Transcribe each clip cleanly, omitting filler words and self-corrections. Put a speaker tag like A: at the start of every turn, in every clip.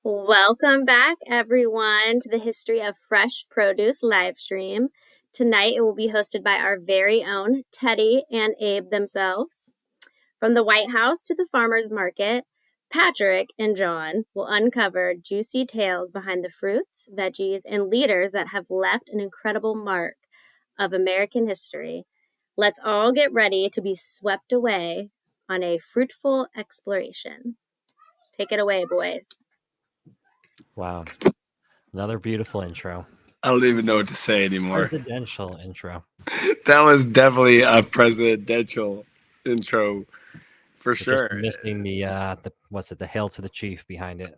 A: Welcome back, everyone, to the History of Fresh Produce live stream. Tonight, it will be hosted by our very own Teddy and Abe themselves. From the White House to the farmers market, Patrick and John will uncover juicy tales behind the fruits, veggies, and leaders that have left an incredible mark of American history. Let's all get ready to be swept away on a fruitful exploration. Take it away, boys.
B: Wow. Another beautiful intro.
C: I don't even know what to say anymore.
B: Presidential intro.
C: That was definitely a presidential intro for
B: We're
C: sure.
B: just missing the hail to the chief behind it.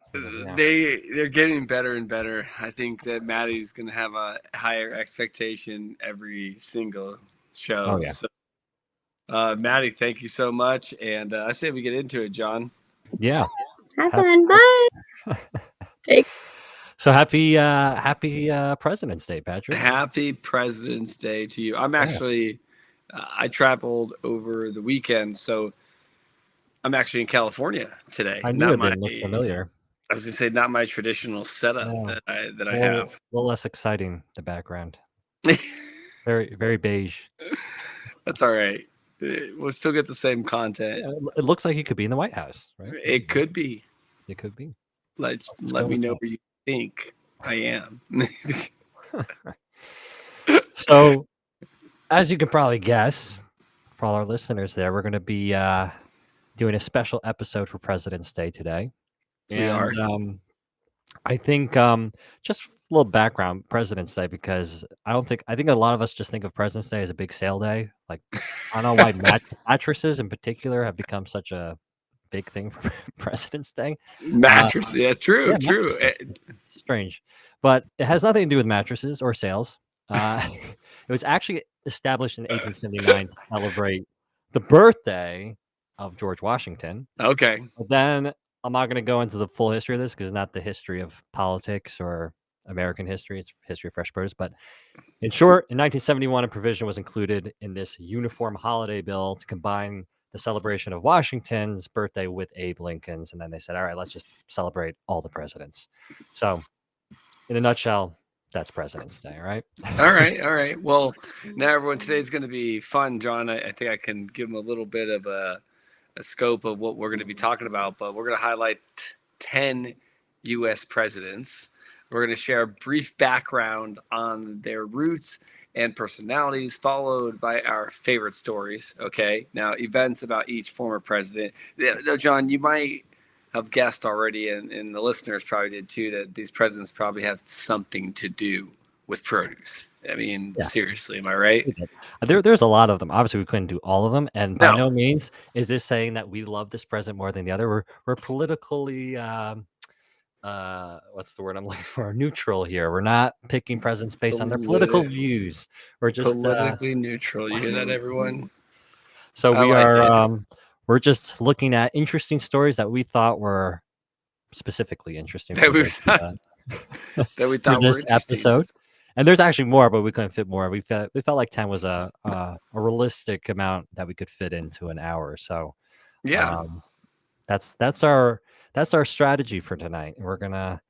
C: They're getting better and better. I think that Maddie's gonna have a higher expectation every single show.
B: Oh, yeah.
C: So, Maddie, thank you so much, and I say we get into it, John.
B: Yeah.
A: Have fun. Bye.
B: So happy President's Day, Patrick.
C: Happy President's Day to you. I'm actually, I traveled over the weekend, so I'm actually in California today.
B: I knew it didn't look familiar.
C: I was gonna say not my traditional setup that I have.
B: A little less exciting, the background. Very, very beige.
C: That's all right. We'll still get the same content.
B: It looks like you could be in the White House, right?
C: It could be.
B: It could be.
C: Let me know where you think I am.
B: So, as you can probably guess, for all our listeners there, we're going to be doing a special episode for President's Day today.
C: We are.
B: I think just a little background, President's Day, because I think a lot of us just think of President's Day as a big sale day. Like, I don't know why mattresses in particular have become such a big thing for President's Day.
C: Mattresses, yeah, true.
B: It's strange, but it has nothing to do with mattresses or sales. It was actually established in 1879 to celebrate the birthday of George Washington.
C: Okay.
B: But then I'm not going to go into the full history of this because it's not the history of politics or American history. It's history of fresh produce. But in short, in 1971, a provision was included in this uniform holiday bill to combine the celebration of Washington's birthday with Abe Lincoln's. And then they said, all right, let's just celebrate all the presidents. So in a nutshell, that's President's Day, right?
C: All right. Well, now everyone, today's going to be fun, John. I think I can give them a little bit of a scope of what we're going to be talking about, but we're going to highlight 10 U.S. presidents. We're going to share a brief background on their roots and personalities, followed by our favorite stories. Okay. Now, events about each former president. Now, John, you might have guessed already, and the listeners probably did too, that these presidents probably have something to do with produce. I mean, seriously, am I right?
B: There's a lot of them. Obviously, we couldn't do all of them, and by no means is this saying that we love this president more than the other. We're politically what's the word I'm looking for? Neutral here. We're not picking presidents based on their political views. We're just
C: politically neutral. You hear that, everyone?
B: So we're just looking at interesting stories that we thought were specifically interesting
C: that we thought
B: for this episode. And there's actually more, but we couldn't fit more. We felt like 10 was a realistic amount that we could fit into an hour. So that's our strategy for tonight. We're gonna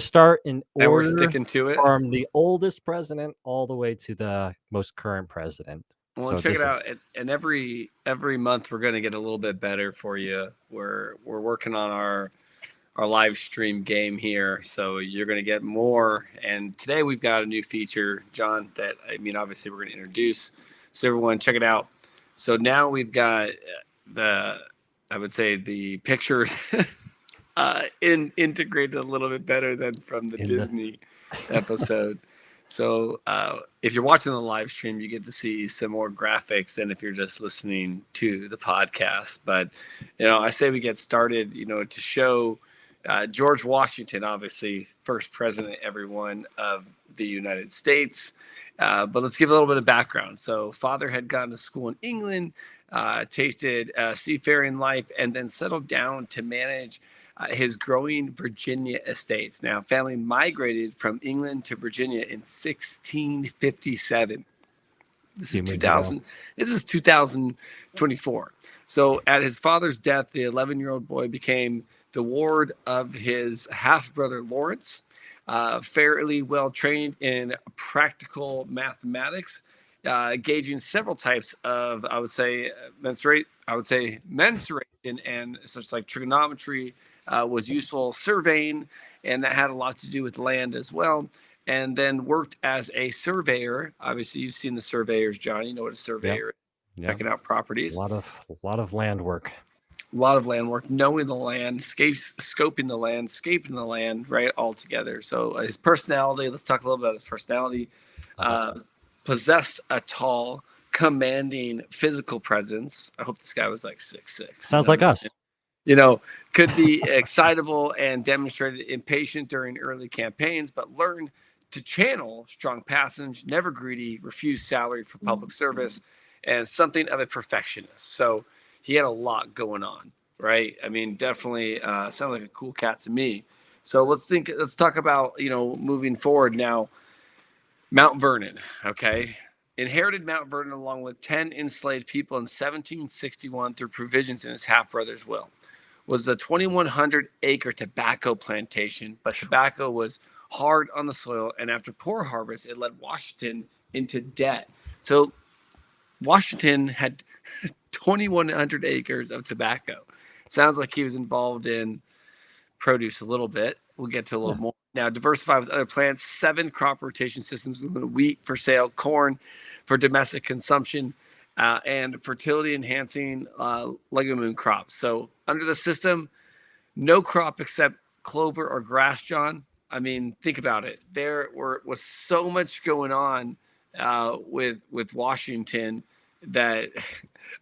B: start in order,
C: and we're sticking to it
B: from the oldest president all the way to the most current president.
C: Well, check it out. And every month we're gonna get a little bit better for you. We're working on our live stream game here, so you're going to get more. And today we've got a new feature, John, that obviously we're going to introduce, so everyone check it out. So now we've got the pictures integrated a little bit better than from the Disney episode. So if you're watching the live stream, you get to see some more graphics than if you're just listening to the podcast. But I say we get started to show George Washington, obviously first president, everyone, of the United States. But let's give a little bit of background. So father had gone to school in England, tasted seafaring life, and then settled down to manage his growing Virginia estates. Now, family migrated from England to Virginia in 1657. This
B: Few
C: is
B: moons
C: 2000. This is 2024. So at his father's death, the 11-year-old boy became the ward of his half brother Lawrence, fairly well trained in practical mathematics, gauging several types of, I would say, mensuration and such like trigonometry was useful, surveying, and that had a lot to do with land as well. And then worked as a surveyor. Obviously, you've seen the surveyors, John. You know what a surveyor is.
B: Yeah.
C: Checking out properties.
B: A lot of land work.
C: A lot of land work, knowing the land, scoping the land, scaping the land, right, all together. So his personality, let's talk a little bit about his personality. Possessed a tall, commanding physical presence. I hope this guy was like 6'6".
B: Sounds like us.
C: You know, could be excitable and demonstrated impatient during early campaigns, but learned to channel strong passage, never greedy, refused salary for public service, and something of a perfectionist. So he had a lot going on, right? I mean, definitely sounded like a cool cat to me. So let's talk about, moving forward now. Mount Vernon, okay? Inherited Mount Vernon along with 10 enslaved people in 1761 through provisions in his half-brother's will. Was a 2,100-acre tobacco plantation, but tobacco was hard on the soil, and after poor harvest, it led Washington into debt. So Washington had 2,100 acres of tobacco. Sounds like he was involved in produce a little bit. We'll get to a little more. Now, diversified with other plants, 7 crop rotation systems, including wheat for sale, corn for domestic consumption, and fertility-enhancing legume crops. So under the system, no crop except clover or grass, John. I mean, think about it. There was so much going on with Washington that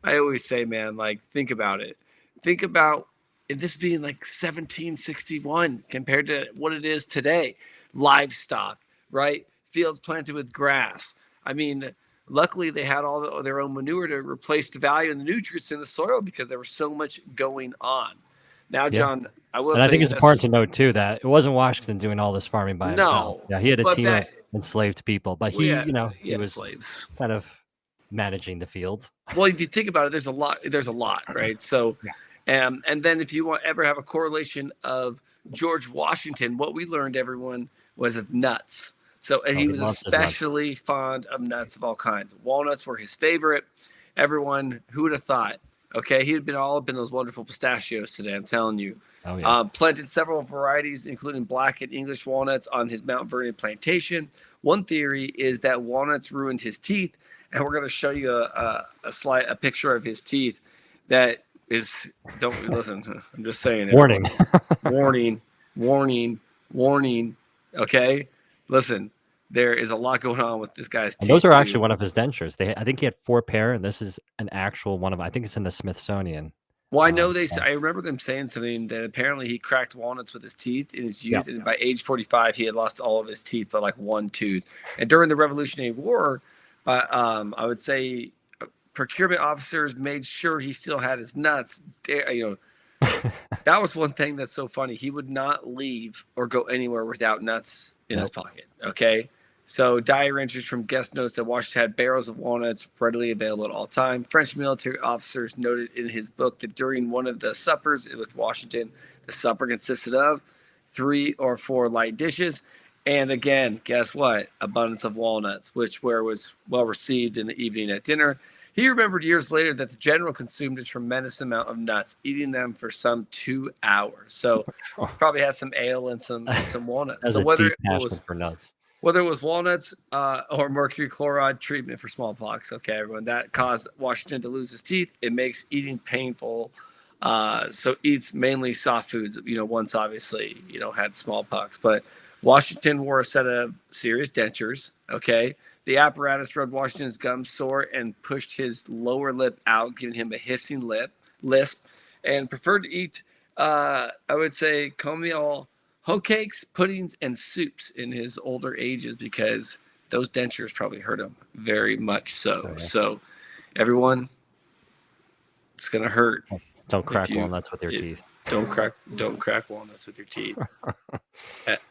C: I always say, man, like, think about it. Think about this being like 1761 compared to what it is today. Livestock, right? Fields planted with grass. I mean, luckily they had all their own manure to replace the value and the nutrients in the soil because there was so much going on. Now, John, I will.
B: And I think it's important to note too that it wasn't Washington doing all this farming by himself. Yeah, he had a team of enslaved people, but he was
C: slaves,
B: kind of managing the field.
C: Well, if you think about it, there's a lot, right? So, and then if you ever have a correlation of George Washington, what we learned, everyone, was of nuts. So he was especially fond of nuts of all kinds. Walnuts were his favorite. Everyone, who would have thought? Okay, he had been all up in those wonderful pistachios today, I'm telling you. Oh, yeah. Planted several varieties, including black and English walnuts, on his Mount Vernon plantation. One theory is that walnuts ruined his teeth, and we're going to show you a picture of his teeth that is, don't listen, I'm just saying.
B: Warning.
C: Warning. Okay? Listen, there is a lot going on with this guy's teeth.
B: And those are actually one of his dentures. I think he had 4 pair, and this is an actual one of them. I think it's in the Smithsonian.
C: Well, I know I remember them saying something that apparently he cracked walnuts with his teeth in his youth, and by age 45, he had lost all of his teeth but like one tooth. And during the Revolutionary War, I would say procurement officers made sure he still had his nuts. That was one thing that's so funny. He would not leave or go anywhere without nuts in his pocket. Okay. So diary entries from guest notes that Washington had barrels of walnuts readily available at all time. French military officers noted in his book that during one of the suppers with Washington, the supper consisted of 3 or 4 light dishes. And again, guess what? Abundance of walnuts, which was well received in the evening at dinner. He remembered years later that the general consumed a tremendous amount of nuts, eating them for some 2 hours. So probably had some ale and some walnuts. So whether it was walnuts or mercury chloride treatment for smallpox, okay, everyone, that caused Washington to lose his teeth. It makes eating painful. So eats mainly soft foods. Once obviously had smallpox, but Washington wore a set of serious dentures. Okay. The apparatus rubbed Washington's gums sore and pushed his lower lip out, giving him a hissing lisp, and preferred to eat, I would say, cornmeal, hoe cakes, puddings, and soups in his older ages because those dentures probably hurt him very much so. Oh, yeah. So, everyone, it's going to hurt.
B: Don't crack walnuts with your teeth.
C: Don't crack walnuts with your teeth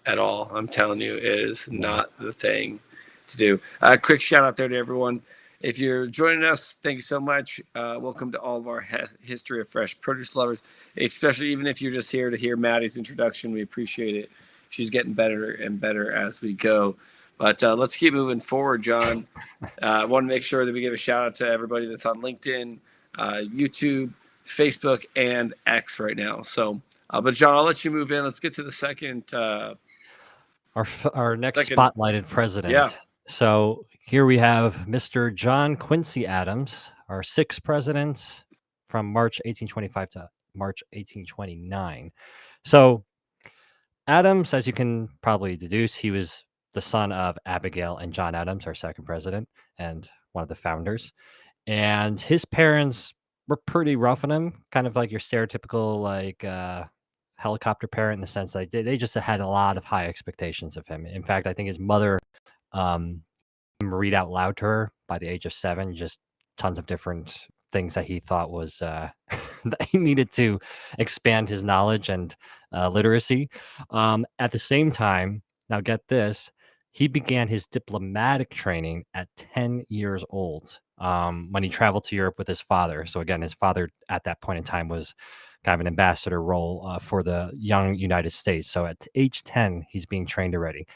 C: at all. I'm telling you, it is not the thing to do. Quick shout out there to everyone If you're joining us, thank you so much. Welcome to all of our History of Fresh Produce lovers, especially even if you're just here to hear Maddie's introduction. We appreciate it. She's getting better and better as we go. But let's keep moving forward, John. I want to make sure that we give a shout out to everybody that's on LinkedIn, YouTube, Facebook, and X right now. So, but John, I'll let you move in. Let's get to the second.
B: Our next spotlighted president.
C: Yeah.
B: So here we have Mr. John Quincy Adams, our sixth president from March 1825 to March 1829. So Adams, as you can probably deduce, he was the son of Abigail and John Adams, our second president and one of the founders. And his parents were pretty rough on him, kind of like your stereotypical helicopter parent, in the sense that they just had a lot of high expectations of him. In fact, I think his mother read out loud to her by the age of 7, just tons of different things that he thought was that he needed to expand his knowledge and literacy. At the same time, now get this, he began his diplomatic training at 10 years old when he traveled to Europe with his father. So again, his father at that point in time was kind of an ambassador role for the young United States. So at age 10, he's being trained already.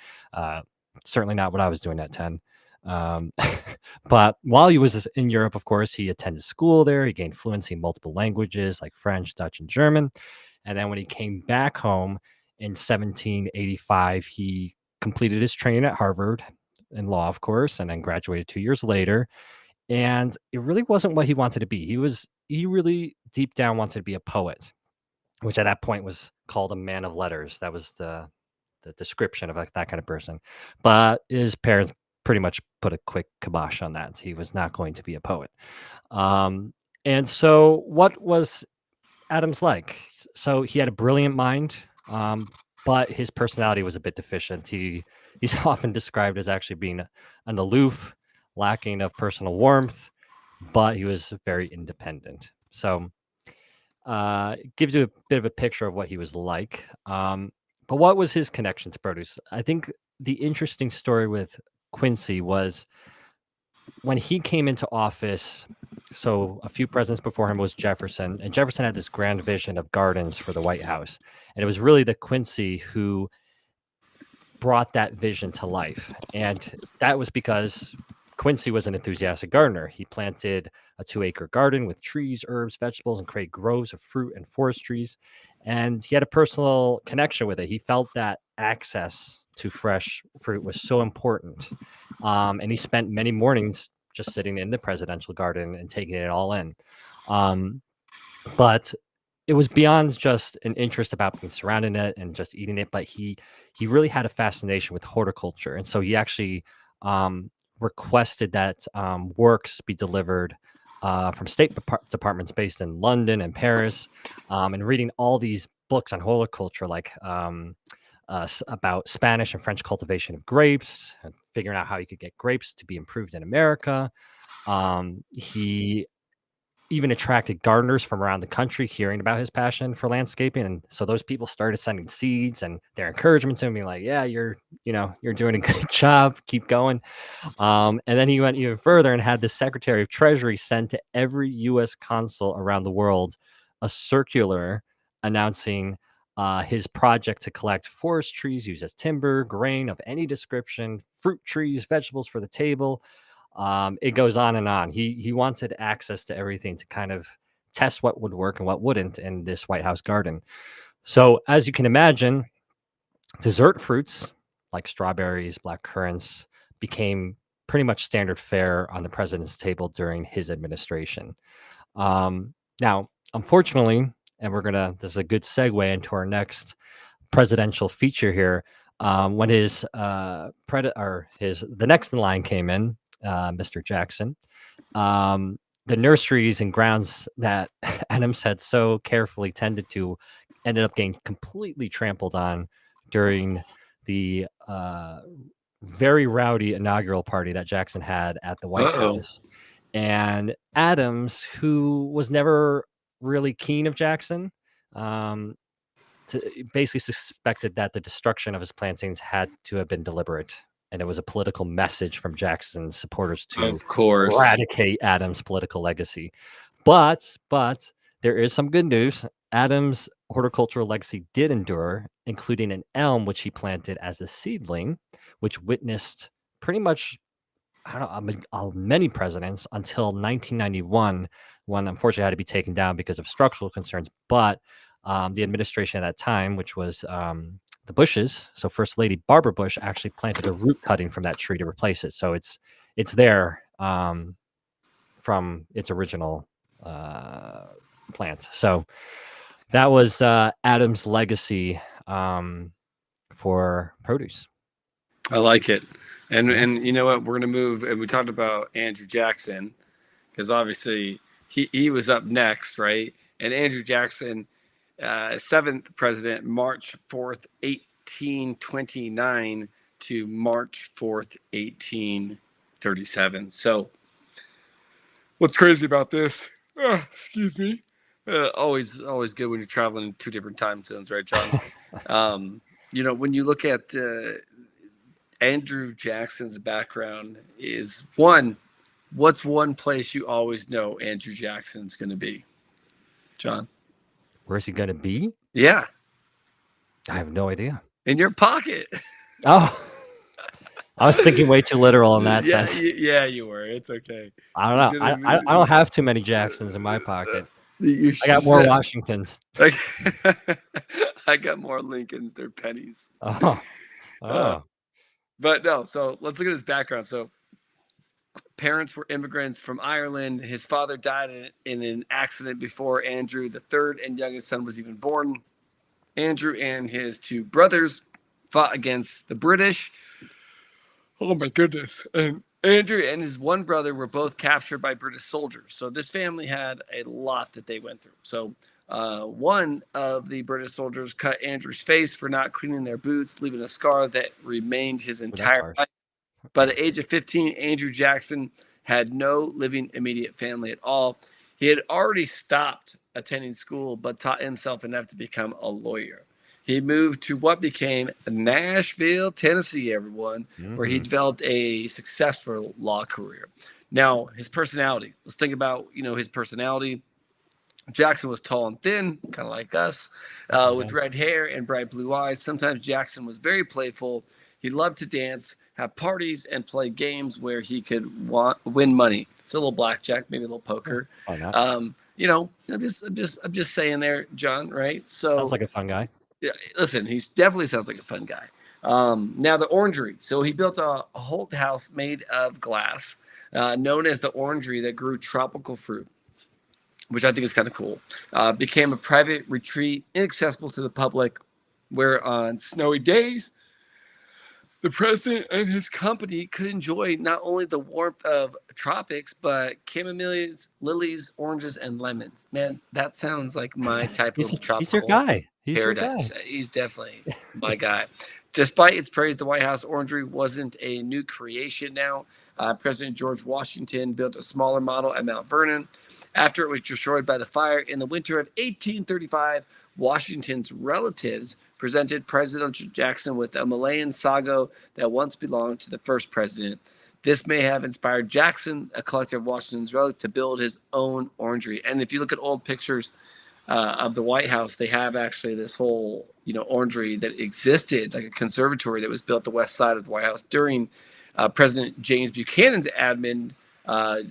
B: Certainly not what I was doing at 10. But while he was in Europe, of course, he attended school there. He gained fluency in multiple languages like French, Dutch, and German. And then when he came back home in 1785, he completed his training at Harvard in law, of course, and then graduated 2 years later. And it really wasn't what he wanted to be. He really deep down wanted to be a poet, which at that point was called a man of letters. That was the description of that kind of person. But his parents pretty much put a quick kibosh on that. He was not going to be a poet. And so what was Adams like? So he had a brilliant mind, but his personality was a bit deficient. He's often described as actually being an aloof, lacking of personal warmth, but he was very independent. So it gives you a bit of a picture of what he was like. But what was his connection to produce? I think the interesting story with Quincy was when he came into office. So a few presidents before him was Jefferson, and Jefferson had this grand vision of gardens for the White House. And it was really the Quincy who brought that vision to life. And that was because Quincy was an enthusiastic gardener. He planted a 2-acre garden with trees, herbs, vegetables, and created groves of fruit and forest trees. And he had a personal connection with it. He felt that access to fresh fruit was so important. And he spent many mornings just sitting in the presidential garden and taking it all in. But it was beyond just an interest about being surrounded in it and just eating it, but he really had a fascination with horticulture. And so he actually requested that works be delivered from state departments based in London and Paris, and reading all these books on horticulture, like about Spanish and French cultivation of grapes, and figuring out how you could get grapes to be improved in America. He even attracted gardeners from around the country hearing about his passion for landscaping. And so those people started sending seeds and their encouragement to him, being like, yeah, you're doing a good job. Keep going. And then he went even further and had the Secretary of Treasury send to every U.S. consul around the world a circular announcing his project to collect forest trees used as timber, grain of any description, fruit trees, vegetables for the table. It goes on and on. He wanted access to everything to kind of test what would work and what wouldn't in this White House garden. So as you can imagine, dessert fruits like strawberries, black currants became pretty much standard fare on the president's table during his administration. Now, unfortunately, and this is a good segue into our next presidential feature here. When the next in line came in, Mr. Jackson, the nurseries and grounds that Adams had so carefully tended to ended up getting completely trampled on during the very rowdy inaugural party that Jackson had at the White House. And Adams, who was never really keen of Jackson, basically suspected that the destruction of his plantings had to have been deliberate. and it was a political message from Jackson's supporters to
C: Of course.
B: eradicate Adams' political legacy. But there is some good news. Adams' horticultural legacy did endure, including an elm which he planted as a seedling, which witnessed pretty much many presidents until 1991, when unfortunately had to be taken down because of structural concerns. But the administration at that time, which was the Bushes, so First Lady Barbara Bush actually planted a root cutting from that tree to replace it. So it's there from its original plant. So that was Adams' legacy for produce.
C: I like it. And you know what? We're going to move. And we talked about Andrew Jackson because obviously he was up next, right? And Andrew Jackson, 7th president, March 4th, 1829 to March 4th, 1837. So what's crazy about this? Excuse me. Always good when you're traveling in 2 different time zones, right, John? When you look at Andrew Jackson's background is what's one place you always know Andrew Jackson's going to be? John?
B: Where's he going to be?
C: Yeah.
B: I have no idea.
C: In your pocket.
B: Oh, I was thinking way too literal in that sense.
C: Yeah, you were. It's okay.
B: I don't know. I don't have too many Jacksons in my pocket. I got more Washingtons.
C: I got more Lincolns. They're pennies.
B: Oh.
C: But no, so let's look at his background. So parents were immigrants from Ireland. His father died in an accident before Andrew, the third and youngest son, was even born. Andrew and his 2 brothers fought against the British. Oh my goodness. And Andrew and his 1 brother were both captured by British soldiers. So this family had a lot that they went through. So one of the British soldiers cut Andrew's face for not cleaning their boots, leaving a scar that remained his entire life. By the age of 15, Andrew Jackson had no living immediate family at all. He had already stopped attending school, but taught himself enough to become a lawyer. He moved to what became Nashville, Tennessee, everyone, where he developed a successful law career. Now, his personality. Let's think about, his personality. Jackson was tall and thin, kind of like us, with red hair and bright blue eyes. Sometimes Jackson was very playful. He loved to dance, have parties, and play games where he could win money. So a little blackjack, maybe a little poker.
B: Why not?
C: I'm just saying there, John. Right? So
B: sounds like a fun guy.
C: Yeah, listen, he definitely sounds like a fun guy. Now the orangery. So he built a whole house made of glass, known as the orangery, that grew tropical fruit, which I think is kind of cool. Became a private retreat, inaccessible to the public, where on snowy days, the president and his company could enjoy not only the warmth of tropics, but camellias, lilies, oranges, and lemons. Man, that sounds like my type of tropical
B: he's your guy.
C: paradise. He's definitely my guy. Despite its praise, the White House orangery wasn't a new creation now. President George Washington built a smaller model at Mount Vernon. After it was destroyed by the fire in the winter of 1835, Washington's relatives presented President Jackson with a Malayan sago that once belonged to the first president. This may have inspired Jackson, a collector of Washington's relics, to build his own orangery. And if you look at old pictures of the White House, they have actually this whole, orangery that existed, like a conservatory that was built the west side of the White House during President James Buchanan's admin,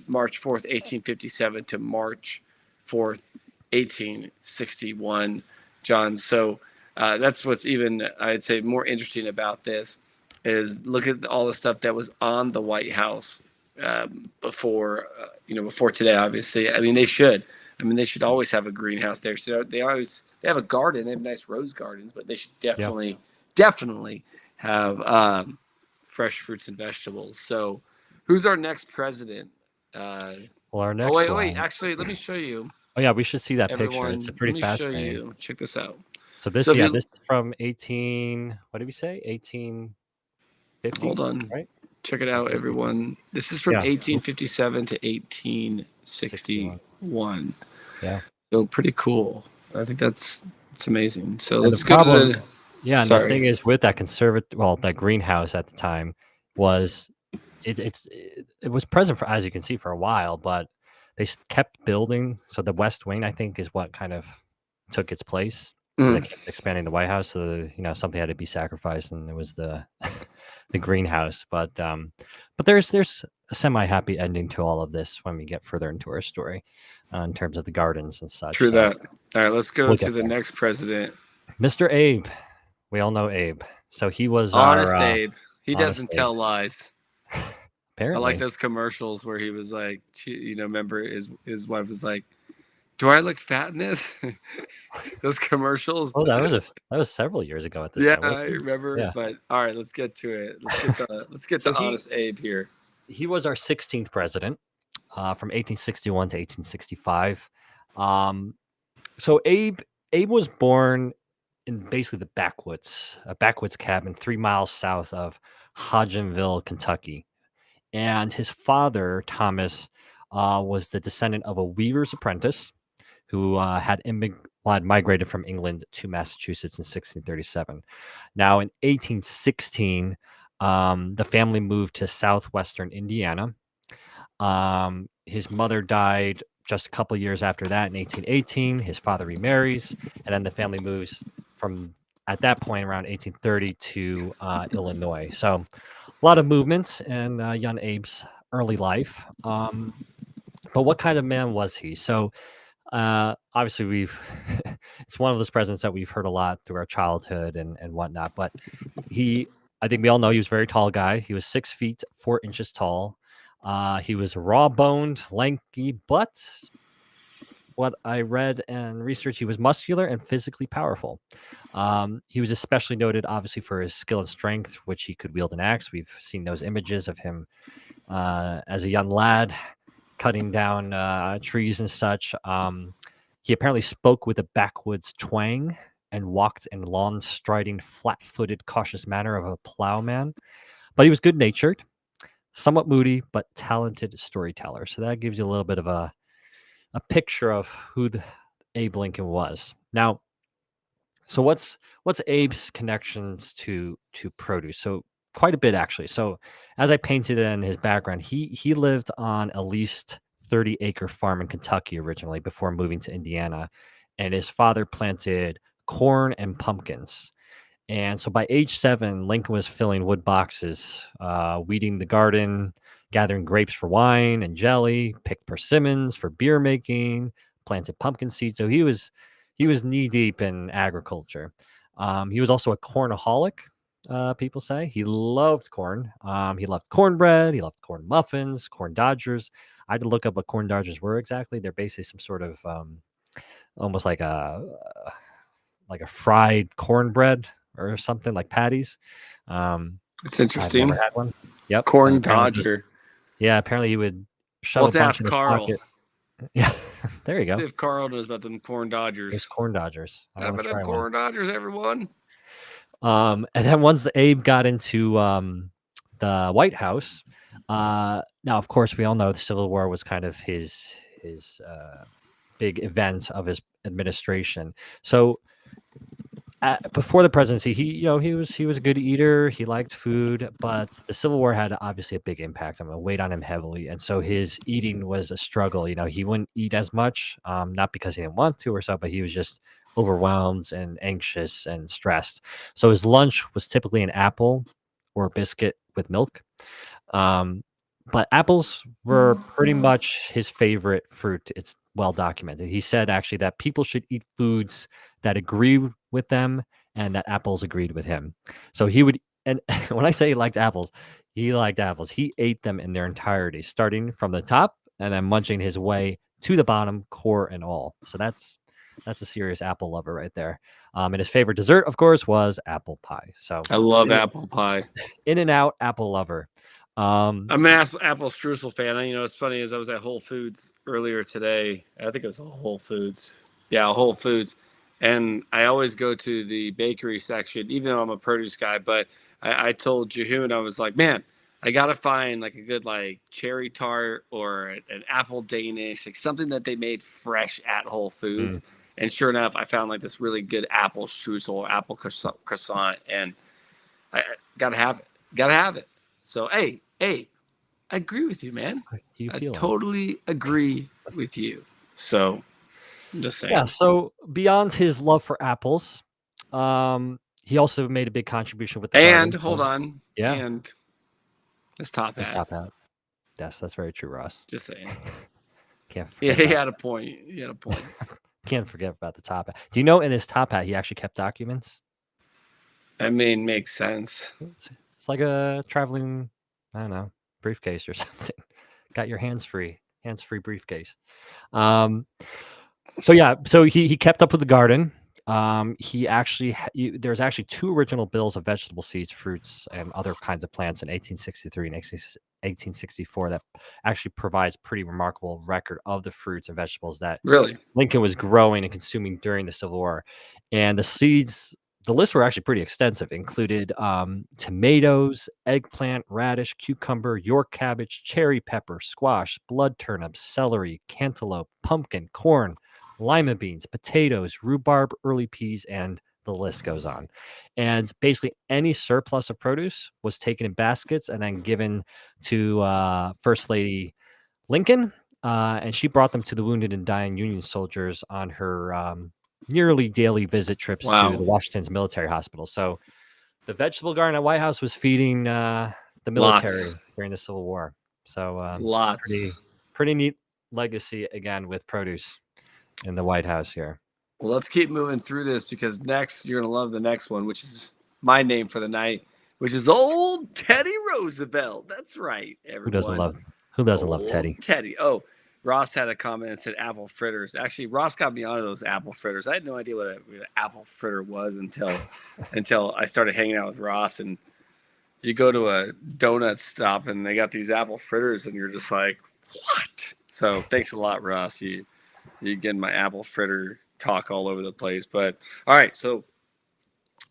C: March 4th, 1857 to March 4th, 1861, John. So that's what's even, I'd say, more interesting about this is look at all the stuff that was on the White House before today, obviously. I mean, they should always have a greenhouse there. So they have a garden. They have nice rose gardens, but they should definitely have fresh fruits and vegetables. So who's our next president?
B: Our next
C: wait. Actually, let me show you.
B: Oh, yeah, we should see that
C: Everyone,
B: picture. It's a pretty fascinating.
C: Show you. Check this out.
B: So this is from 1850.
C: Hold on.
B: Right?
C: Check it out, everyone. This is from 1857 to 1861.
B: Yeah.
C: So pretty cool. I think it's amazing. So
B: and
C: let's go to
B: the thing is with that that greenhouse at the time, was it was present for, as you can see, for a while, but they kept building. So the West Wing, I think, is what kind of took its place. They kept expanding the White House, so something had to be sacrificed, and it was the the greenhouse. But there's a semi-happy ending to all of this when we get further into our story, in terms of the gardens and such.
C: True
B: So
C: that. All right, let's go
B: we'll
C: to
B: get
C: the
B: there.
C: next president.
B: Mr. Abe. We all know Abe. So he was
C: Honest
B: our
C: Abe. He
B: Honest
C: doesn't
B: Abe.
C: tell lies. I
B: Apparently.
C: like those commercials where he was like, remember his wife was like, "Do I look fat in this?" Those commercials.
B: Oh, that was several years ago at this
C: Yeah,
B: point.
C: I remember.
B: Yeah.
C: But all right, let's get to it. Let's get to Honest Abe here.
B: He was our 16th president, from 1861 to 1865. So Abe was born in basically the backwoods, a backwoods cabin 3 miles south of Hodgenville, Kentucky. And his father, Thomas, was the descendant of a weaver's apprentice who had migrated from England to Massachusetts in 1637. Now, in 1816, the family moved to southwestern Indiana. His mother died just a couple years after that in 1818. His father remarries, and then the family moves from, at that point, around 1830 to Illinois. So a lot of movements in young Abe's early life. But what kind of man was he? So obviously it's one of those presidents that we've heard a lot through our childhood and whatnot. But I think we all know he was a very tall guy. He was 6 feet 4 inches tall. He was raw-boned, lanky, but what I read and researched, he was muscular and physically powerful. He was especially noted, obviously, for his skill and strength, which he could wield an axe. We've seen those images of him as a young lad cutting down trees and such. He apparently spoke with a backwoods twang and walked in long, striding, flat-footed, cautious manner of a plowman. But he was good-natured, somewhat moody, but talented storyteller. So that gives you a little bit of a picture of who Abe Lincoln was. Now, so what's Abe's connections to produce? So quite a bit, actually. So as I painted in his background, he lived on a leased 30-acre farm in Kentucky originally before moving to Indiana, and his father planted corn and pumpkins. And so by age 7, Lincoln was filling wood boxes, weeding the garden, gathering grapes for wine and jelly, picked persimmons for beer making, planted pumpkin seeds. So he was knee deep in agriculture. He was also a cornaholic. People say he loved corn. He loved cornbread. He loved corn muffins, corn dodgers. I had to look up what corn dodgers were exactly. They're basically some sort of almost like a fried cornbread or something, like patties.
C: It's interesting.
B: I've never had one. Yep.
C: Corn dodger.
B: Yeah, apparently he would shove a bunch in his pocket. Yeah, there you go.
C: If Carl knows about them corn dodgers.
B: There's corn dodgers.
C: How about them corn dodgers, everyone?
B: And then once Abe got into the White House, now of course we all know the Civil War was kind of his big event of his administration. So before the presidency, he was a good eater. He liked food, but the Civil War had obviously a big impact on him, weighed on him heavily, and so his eating was a struggle. He wouldn't eat as much, not because he didn't want to or so, but he was just overwhelmed and anxious and stressed. So his lunch was typically an apple or a biscuit with milk. But apples were pretty much his favorite fruit. It's well documented. He said actually that people should eat foods that agree with them, and that apples agreed with him. So he would, and when I say he liked apples, he liked apples. He ate them in their entirety, starting from the top and then munching his way to the bottom, core and all. So that's a serious apple lover right there. And his favorite dessert, of course, was apple pie. So
C: I love apple pie.
B: In and out apple lover.
C: I'm an apple streusel fan. It's funny, as I was at Whole Foods earlier today. I think it was Whole Foods. Yeah, Whole Foods. And I always go to the bakery section, even though I'm a produce guy. But I told Jehoon, I was like, man, I got to find like a good like cherry tart or an apple Danish, like something that they made fresh at Whole Foods. And sure enough, I found like this really good apple streusel or apple croissant. And I got to have it. So, hey, I agree with you, man.
B: You
C: I
B: feel
C: totally agree with you. So, I'm just saying.
B: Yeah. So beyond his love for apples, he also made a big contribution with the
C: And
B: garden.
C: hold
B: So,
C: on.
B: yeah,
C: And this top
B: his
C: hat.
B: top hat. Yes, that's very true, Ross.
C: Just saying.
B: Can't
C: Yeah,
B: forget.
C: he had a point. He had a point.
B: Can't forget about the top hat. Do you know in his top hat he actually kept documents?
C: I mean, makes sense.
B: It's like a traveling, I don't know, briefcase or something. Got your hands-free briefcase. So yeah, so he kept up with the garden. He actually there's actually 2 original bills of vegetable seeds, fruits, and other kinds of plants in 1863 and 1864 that actually provides pretty remarkable record of the fruits and vegetables that
C: Really?
B: Lincoln was growing and consuming during the Civil War. And the seeds, the lists were actually pretty extensive. Included tomatoes, eggplant, radish, cucumber, York cabbage, cherry pepper, squash, blood turnips, celery, cantaloupe, pumpkin, corn, lima beans, potatoes, rhubarb, early peas, and the list goes on. And basically any surplus of produce was taken in baskets and then given to First Lady Lincoln, and she brought them to the wounded and dying Union soldiers on her nearly daily visit trips to the Washington's military hospital. So the vegetable garden at White House was feeding the military during the Civil War. So pretty neat legacy again with produce in the White House here.
C: Well, let's keep moving through this because next you're going to love the next one, which is my name for the night, which is old Teddy Roosevelt. That's right, everyone.
B: Who doesn't love Teddy?
C: Teddy. Oh, Ross had a comment and said apple fritters. Actually, Ross got me onto those apple fritters. I had no idea what an apple fritter was until I started hanging out with Ross. And you go to a donut stop and they got these apple fritters, and you're just like, what? So thanks a lot, Ross. You getting my apple fritter talk all over the place. But all right, so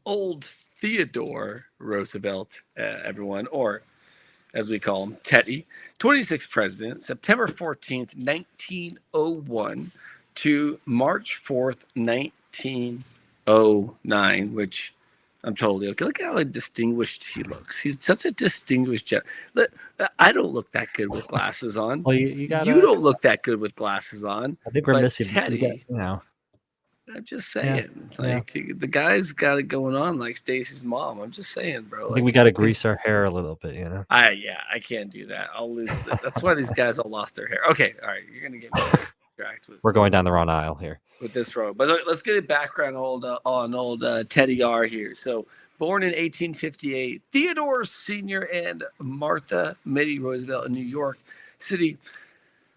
C: old Theodore Roosevelt, everyone, or as we call him, Teddy, 26th president, September 14th, 1901 to March 4th, 1909, which I'm totally okay. Look at how distinguished he looks. He's such a distinguished I don't look that good with glasses on.
B: Well, you
C: don't look that good with glasses on.
B: I think we're missing
C: Teddy. I'm just saying, the guy's got it going on like Stacy's mom. I'm just saying, bro.
B: I think we got to grease our hair a little bit, you know?
C: I can't do that. I'll lose. That's why these guys all lost their hair. Okay, all right. You're going to get me distracted.
B: We're going down the wrong aisle here.
C: With this road. But let's get a background on old Teddy R here. So born in 1858, Theodore Sr. and Martha Mitty Roosevelt in New York City.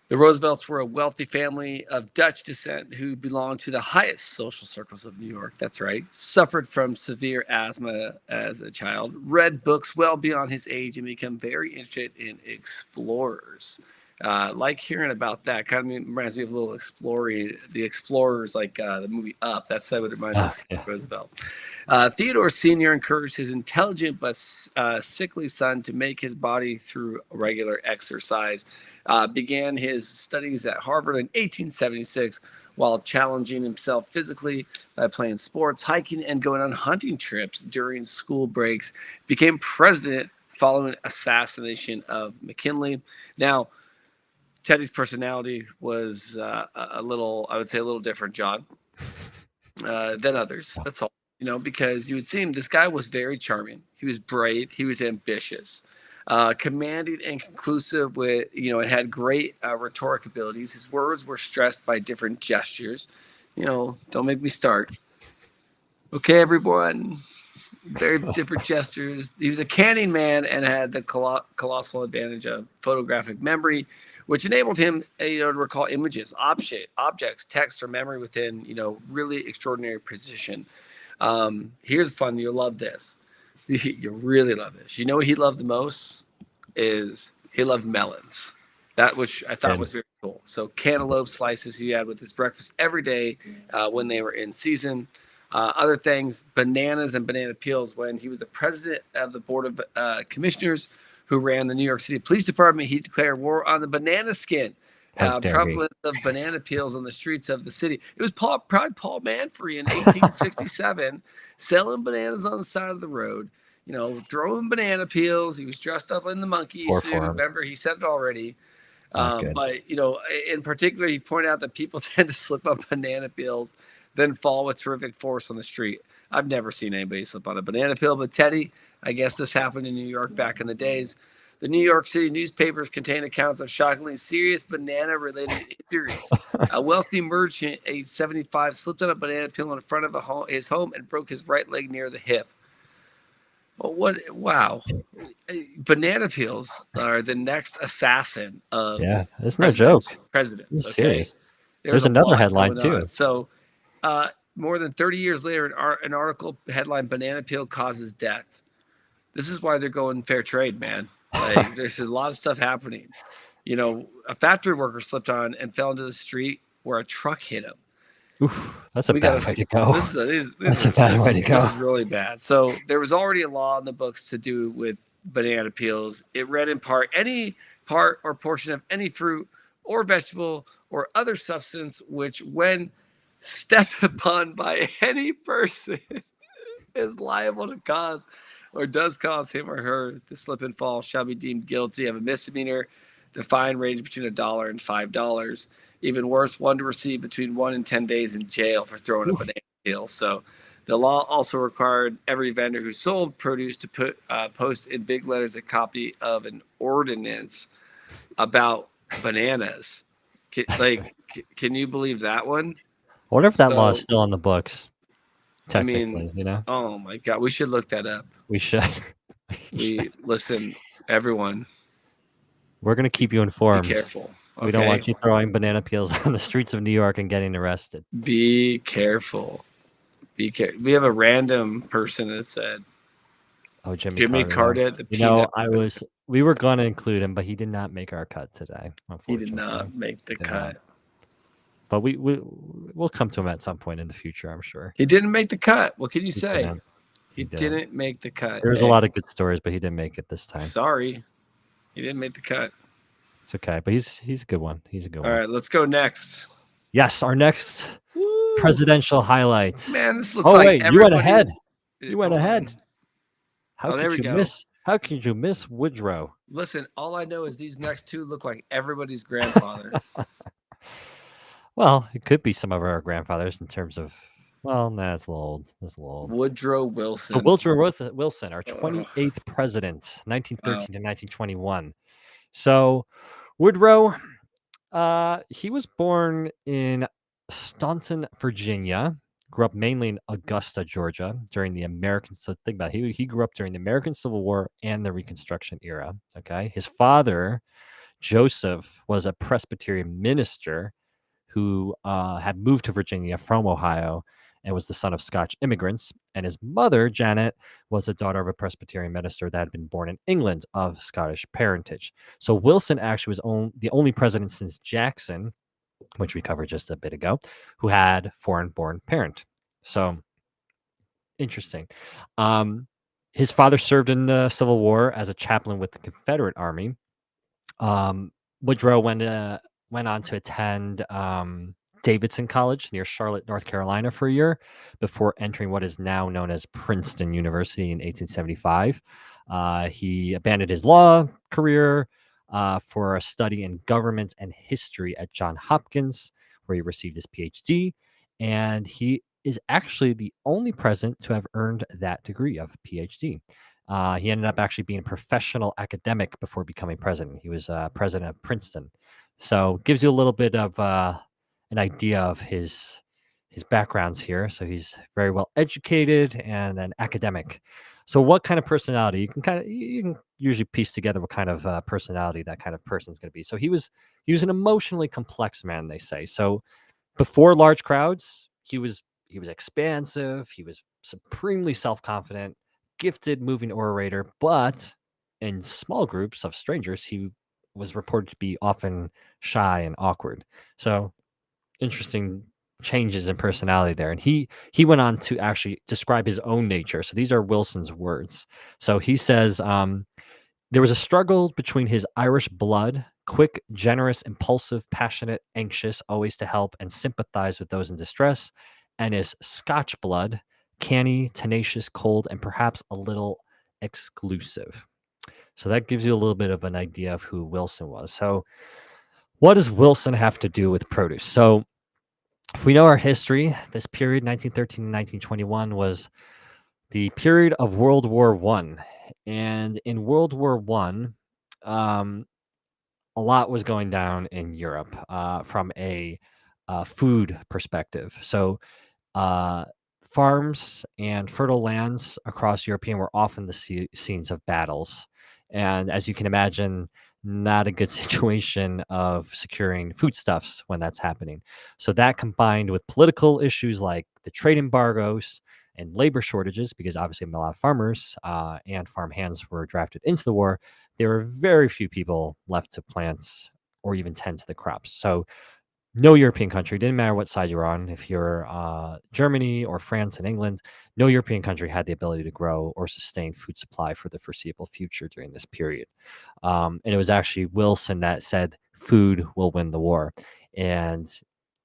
C: The Roosevelts were a wealthy family of Dutch descent who belonged to the highest social circles of New York. That's right. Suffered from severe asthma as a child, read books well beyond his age, and became very interested in explorers. Like hearing about that. Kind of reminds me of a little exploring. The Explorers, like the movie Up. That's what it reminds me of Teddy Roosevelt. Theodore Sr. encouraged his intelligent but sickly son to make his body through regular exercise. Began his studies at Harvard in 1876 while challenging himself physically by playing sports, hiking, and going on hunting trips during school breaks. Became president following assassination of McKinley. Now, Teddy's personality was a little different, John, than others. That's all, because you would see him. This guy was very charming. He was brave. He was ambitious. Commanding and conclusive with, and had great rhetoric abilities. His words were stressed by different gestures. Don't make me start. Okay, everyone. Very different gestures. He was a canning man and had the colossal advantage of photographic memory, which enabled him, to recall images, objects, text, or memory within, really extraordinary precision. Here's fun. You'll love this. You really love this. You know what he loved the most is he loved melons. That which I thought was very cool. So cantaloupe slices he had with his breakfast every day when they were in season. Other things, bananas and banana peels. When he was the president of the board of commissioners who ran the New York City Police Department, he declared war on the banana skin. Prevalence of banana peels on the streets of the city. It was probably Paul Manfrey in 1867 selling bananas on the side of the road. throwing banana peels. He was dressed up in the monkey
B: Poor
C: suit.
B: form.
C: Remember, he said it already.
B: Not good.
C: But in particular, he pointed out that people tend to slip on banana peels, then fall with terrific force on the street. I've never seen anybody slip on a banana peel, but Teddy, I guess this happened in New York back in the days. The New York City newspapers contain accounts of shockingly serious banana-related injuries. A wealthy merchant, age 75, slipped on a banana peel in front of his home and broke his right leg near the hip. Well, wow. Banana peels are the next assassin of
B: it's no joke.
C: Presidents.
B: It's
C: Okay,
B: serious. There's another headline too.
C: So, more than 30 years later, an article headline: "Banana peel causes death." This is why they're going fair trade, man. Like, there's a lot of stuff happening. A factory worker slipped on and fell into the street where a truck hit him.
B: Oof, that's a bad way to go.
C: That's a bad way to go. This is really bad. So there was already a law in the books to do with banana peels. It read in part, any part or portion of any fruit or vegetable or other substance which, when stepped upon by any person, is liable to cause or does cause him or her to slip and fall shall be deemed guilty of a misdemeanor. The fine ranges between $1 and $5. Even worse, one to receive between 1 and 10 days in jail for throwing a banana peel. So the law also required every vendor who sold produce to post in big letters a copy of an ordinance about bananas. Can you believe that one?
B: I wonder if that law is still on the books. Technically,
C: Oh my God, we should look that up.
B: We should.
C: Listen, everyone.
B: We're going to keep you informed.
C: Be careful. Okay?
B: We don't want you throwing banana peels on the streets of New York and getting arrested.
C: Be careful. We have a random person that said,
B: "Oh, Jimmy
C: Carter."
B: We were going to include him, but he did not make our cut today.
C: He did not make the cut.
B: But we'll come to him at some point in the future, I'm sure.
C: He didn't make the cut. What can you say? He didn't make the cut.
B: There's a lot of good stories, but he didn't make it this time.
C: Sorry. He didn't make the cut.
B: It's okay, but he's a good one. He's a good one.
C: All right, let's go next.
B: Yes, our next presidential highlight.
C: Man, this looks like
B: wait, you went ahead. You went ahead. How could you miss Woodrow?
C: Listen, all I know is these next two look like everybody's grandfather.
B: Well, it could be some of our grandfathers in terms of. Well, that's a little old.
C: Woodrow Wilson.
B: So Woodrow Wilson, our 28th president, 1913 to 1921. So Woodrow, he was born in Staunton, Virginia. Grew up mainly in Augusta, Georgia, during the American. So think about it. He grew up during the American Civil War and the Reconstruction era. Okay, his father, Joseph, was a Presbyterian minister who had moved to Virginia from Ohio and was the son of Scotch immigrants. And his mother, Janet, was a daughter of a Presbyterian minister that had been born in England of Scottish parentage. So Wilson actually was the only president since Jackson, which we covered just a bit ago, who had foreign-born parent. So interesting. His father served in the Civil War as a chaplain with the Confederate Army. Woodrow went on to attend Davidson College near Charlotte, North Carolina for a year before entering what is now known as Princeton University in 1875. He abandoned his law career for a study in government and history at Johns Hopkins, where he received his PhD. And he is actually the only president to have earned that degree of PhD. He ended up actually being a professional academic before becoming president. He was president of Princeton. So gives you a little bit of an idea of his backgrounds here. So he's very well educated and an academic. So what kind of personality? You can usually piece together what kind of personality that kind of person is going to be. So he was an emotionally complex man, they say. So before large crowds, he was expansive. He was supremely self-confident, gifted moving orator, but in small groups of strangers, he was reported to be often shy and awkward. So interesting changes in personality there. And he went on to actually describe his own nature. So these are Wilson's words. So he says, there was a struggle between his Irish blood, quick, generous, impulsive, passionate, anxious, always to help and sympathize with those in distress, and his Scotch blood, canny, tenacious, cold, and perhaps a little exclusive. So that gives you a little bit of an idea of who Wilson was. So what does Wilson have to do with produce? So if we know our history, this period, 1913 to 1921, was the period of World War I. And in World War I, a lot was going down in Europe from a food perspective. So farms and fertile lands across European were often the scenes of battles. And as you can imagine, not a good situation of securing foodstuffs when that's happening. So that combined with political issues like the trade embargoes and labor shortages, because obviously a lot of farmers and farm hands were drafted into the war, there were very few people left to plant or even tend to the crops. So no European country, didn't matter what side you're on, if you're Germany or France and England, no European country had the ability to grow or sustain food supply for the foreseeable future during this period. And it was actually Wilson that said, food will win the war. And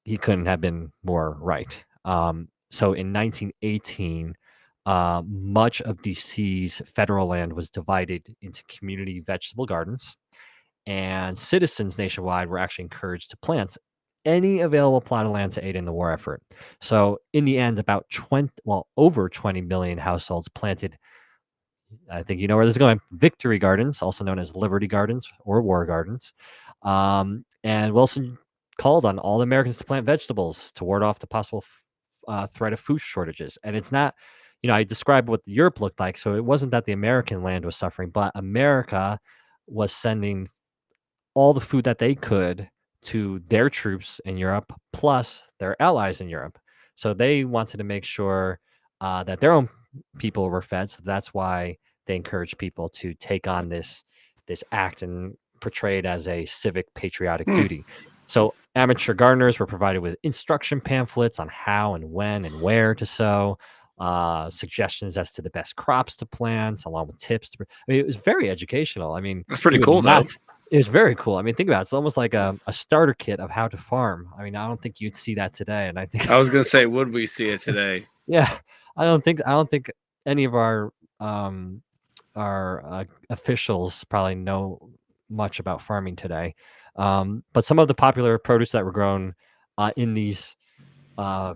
B: he couldn't have been more right. So in 1918, much of DC's federal land was divided into community vegetable gardens, and citizens nationwide were actually encouraged to plant any available plot of land to aid in the war effort. So in the end, over 20 million households planted, I think you know where this is going, victory gardens, also known as Liberty Gardens or war gardens. And Wilson called on all Americans to plant vegetables to ward off the possible threat of food shortages. And it's not, I described what Europe looked like. So it wasn't that the American land was suffering, but America was sending all the food that they could to their troops in Europe, plus their allies in Europe. So they wanted to make sure that their own people were fed. So that's why they encouraged people to take on this act and portray it as a civic patriotic duty. So amateur gardeners were provided with instruction pamphlets on how and when and where to sow, suggestions as to the best crops to plant, along with tips. It was very educational. I mean,
C: that's pretty cool, though.
B: It was very cool. I mean, think about it. It's almost like a starter kit of how to farm. I mean, I don't think you'd see that today. And I think
C: I was going to say, would we see it today?
B: Yeah, I don't think any of our officials probably know much about farming today. But some of the popular produce that were grown in these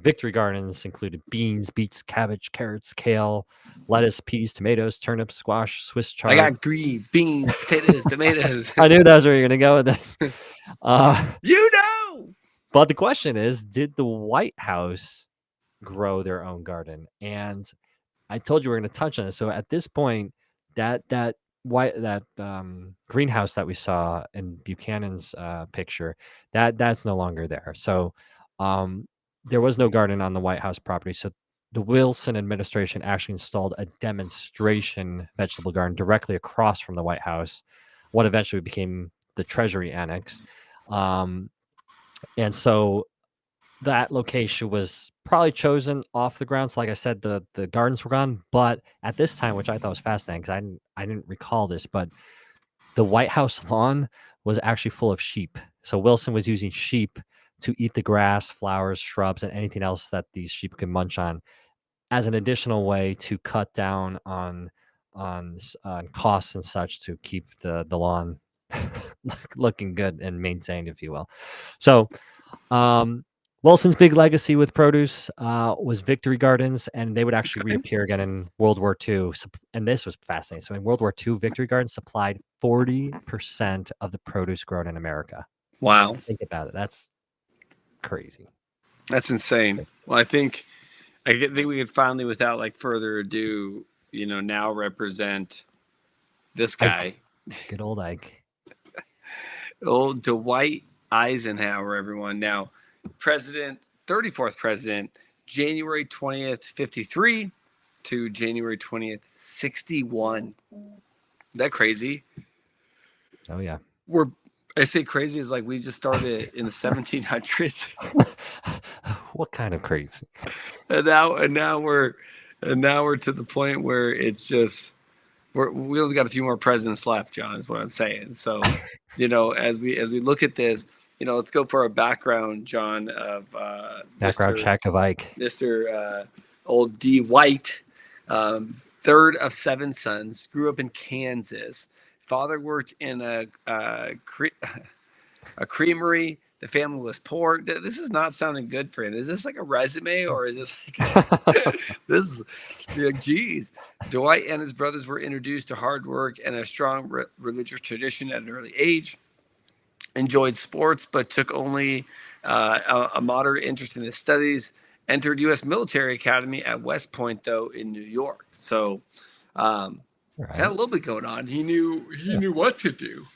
B: victory gardens included beans, beets, cabbage, carrots, kale, lettuce, peas, tomatoes, turnips, squash, Swiss chard.
C: I got greens, beans, potatoes, tomatoes.
B: I knew that's where you're going to go with this. But the question is, did the White House grow their own garden? And I told you we're going to touch on it. So at this point, that greenhouse that we saw in Buchanan's picture, that's no longer there. So there was no garden on the White House property. So the Wilson administration actually installed a demonstration vegetable garden directly across from the White House, what eventually became the Treasury Annex. And so that location was probably chosen off the ground. So like I said, the gardens were gone. But at this time, which I thought was fascinating, because I didn't recall this, but the White House lawn was actually full of sheep. So Wilson was using sheep to eat the grass, flowers, shrubs, and anything else that these sheep could munch on as an additional way to cut down on costs and such to keep the lawn looking good and maintained, if you will. So Wilson's big legacy with produce was victory gardens, and they would actually reappear again in World War II. And this was fascinating. So in World War II, victory gardens supplied 40% of the produce grown in America.
C: Wow.
B: Think about it. That's crazy.
C: That's insane. Well, I think we could finally, without like further ado, now represent this guy.
B: Good old Ike.
C: Old Dwight Eisenhower, everyone. Now, 34th president, January 20th, 53 to January 20th, 61. Is that crazy?
B: Oh, yeah.
C: I say crazy is like we just started in the 1700s.
B: What kind of crazy?
C: And now we're to the point where it's just we only got a few more presidents left, John, is what I'm saying. So, as we look at this, let's go for a background, John, of
B: background check of Ike,
C: Mr. Old D. White. third of 7 sons, grew up in Kansas. Father worked in a creamery. The family was poor. This is not sounding good for him. Is this like a resume, or is this like this is geez. Dwight and his brothers were introduced to hard work and a strong religious tradition at an early age. Enjoyed sports, but took only a moderate interest in his studies. Entered U.S. Military Academy at West Point, though, in New York. So, had a little bit going on. He knew what to do.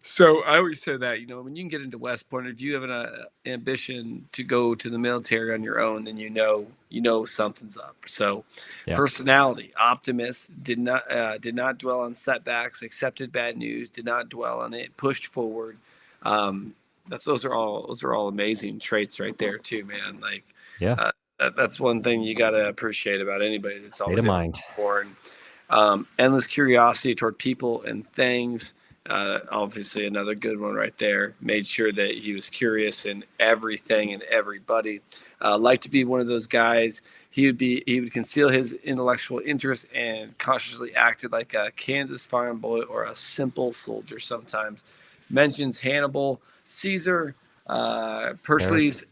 C: So I always say that, when you can get into West Point, if you have an ambition to go to the military on your own, then you know something's up. So, personality, optimist, did not dwell on setbacks, accepted bad news, did not dwell on it, pushed forward. Those are all amazing traits right there too, man. Like, that's one thing you got to appreciate about anybody that's always born. Endless curiosity toward people and things. Obviously another good one right there. Made sure that he was curious in everything and everybody. Liked to be one of those guys. He would conceal his intellectual interest and cautiously acted like a Kansas farm boy or a simple soldier sometimes. Mentions Hannibal, Caesar, Pericles,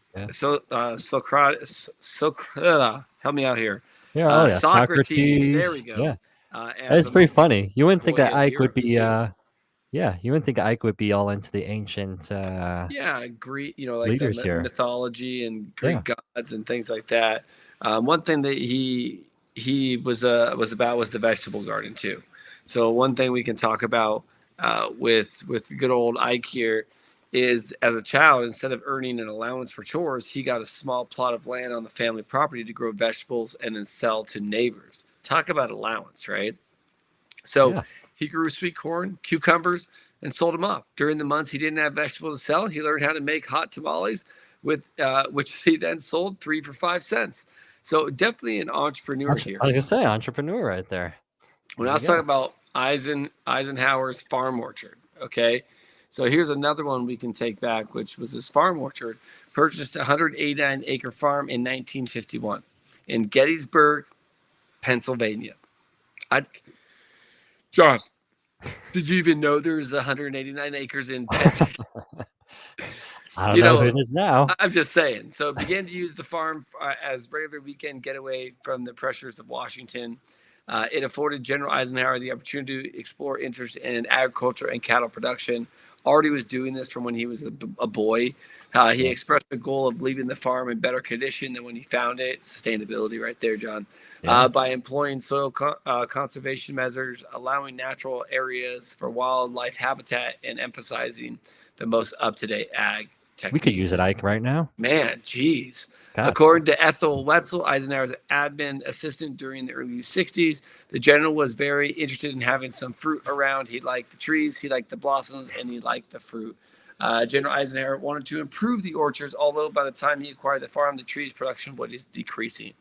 C: Socrates, help me out here. Socrates. There we go.
B: Yeah. That's pretty funny. You wouldn't think that Ike would be you wouldn't think Ike would be all into the ancient
C: Greek, like
B: leaders
C: the mythology and Greek gods and things like that. One thing that he was about was the vegetable garden too. So one thing we can talk about with good old Ike here is, as a child, instead of earning an allowance for chores, he got a small plot of land on the family property to grow vegetables and then sell to neighbors. Talk about allowance, right? So he grew sweet corn, cucumbers, and sold them off. During the months he didn't have vegetables to sell, he learned how to make hot tamales, with which he then sold 3 for 5 cents. So definitely an entrepreneur here.
B: I was gonna say entrepreneur right there.
C: When I was talking about Eisenhower's farm orchard, okay? So here's another one we can take back, which was his farm orchard. Purchased a 189-acre farm in 1951 in Gettysburg, Pennsylvania. John, did you even know there's 189 acres in Pennsylvania?
B: I don't know who it is now.
C: I'm just saying. So began to use the farm as regular weekend getaway from the pressures of Washington. It afforded General Eisenhower the opportunity to explore interest in agriculture and cattle production. Already was doing this from when he was a boy. He expressed the goal of leaving the farm in better condition than when he found it. Sustainability right there, John. By employing soil conservation measures, allowing natural areas for wildlife habitat, and emphasizing the most up-to-date ag techniques.
B: We could use it, Ike, right now.
C: Man, geez. According to Ethel Wetzel, Eisenhower's admin assistant during the early 60s, the general was very interested in having some fruit around. He liked the trees, he liked the blossoms, and he liked the fruit. General Eisenhower wanted to improve the orchards, although by the time he acquired the farm, the trees production was decreasing.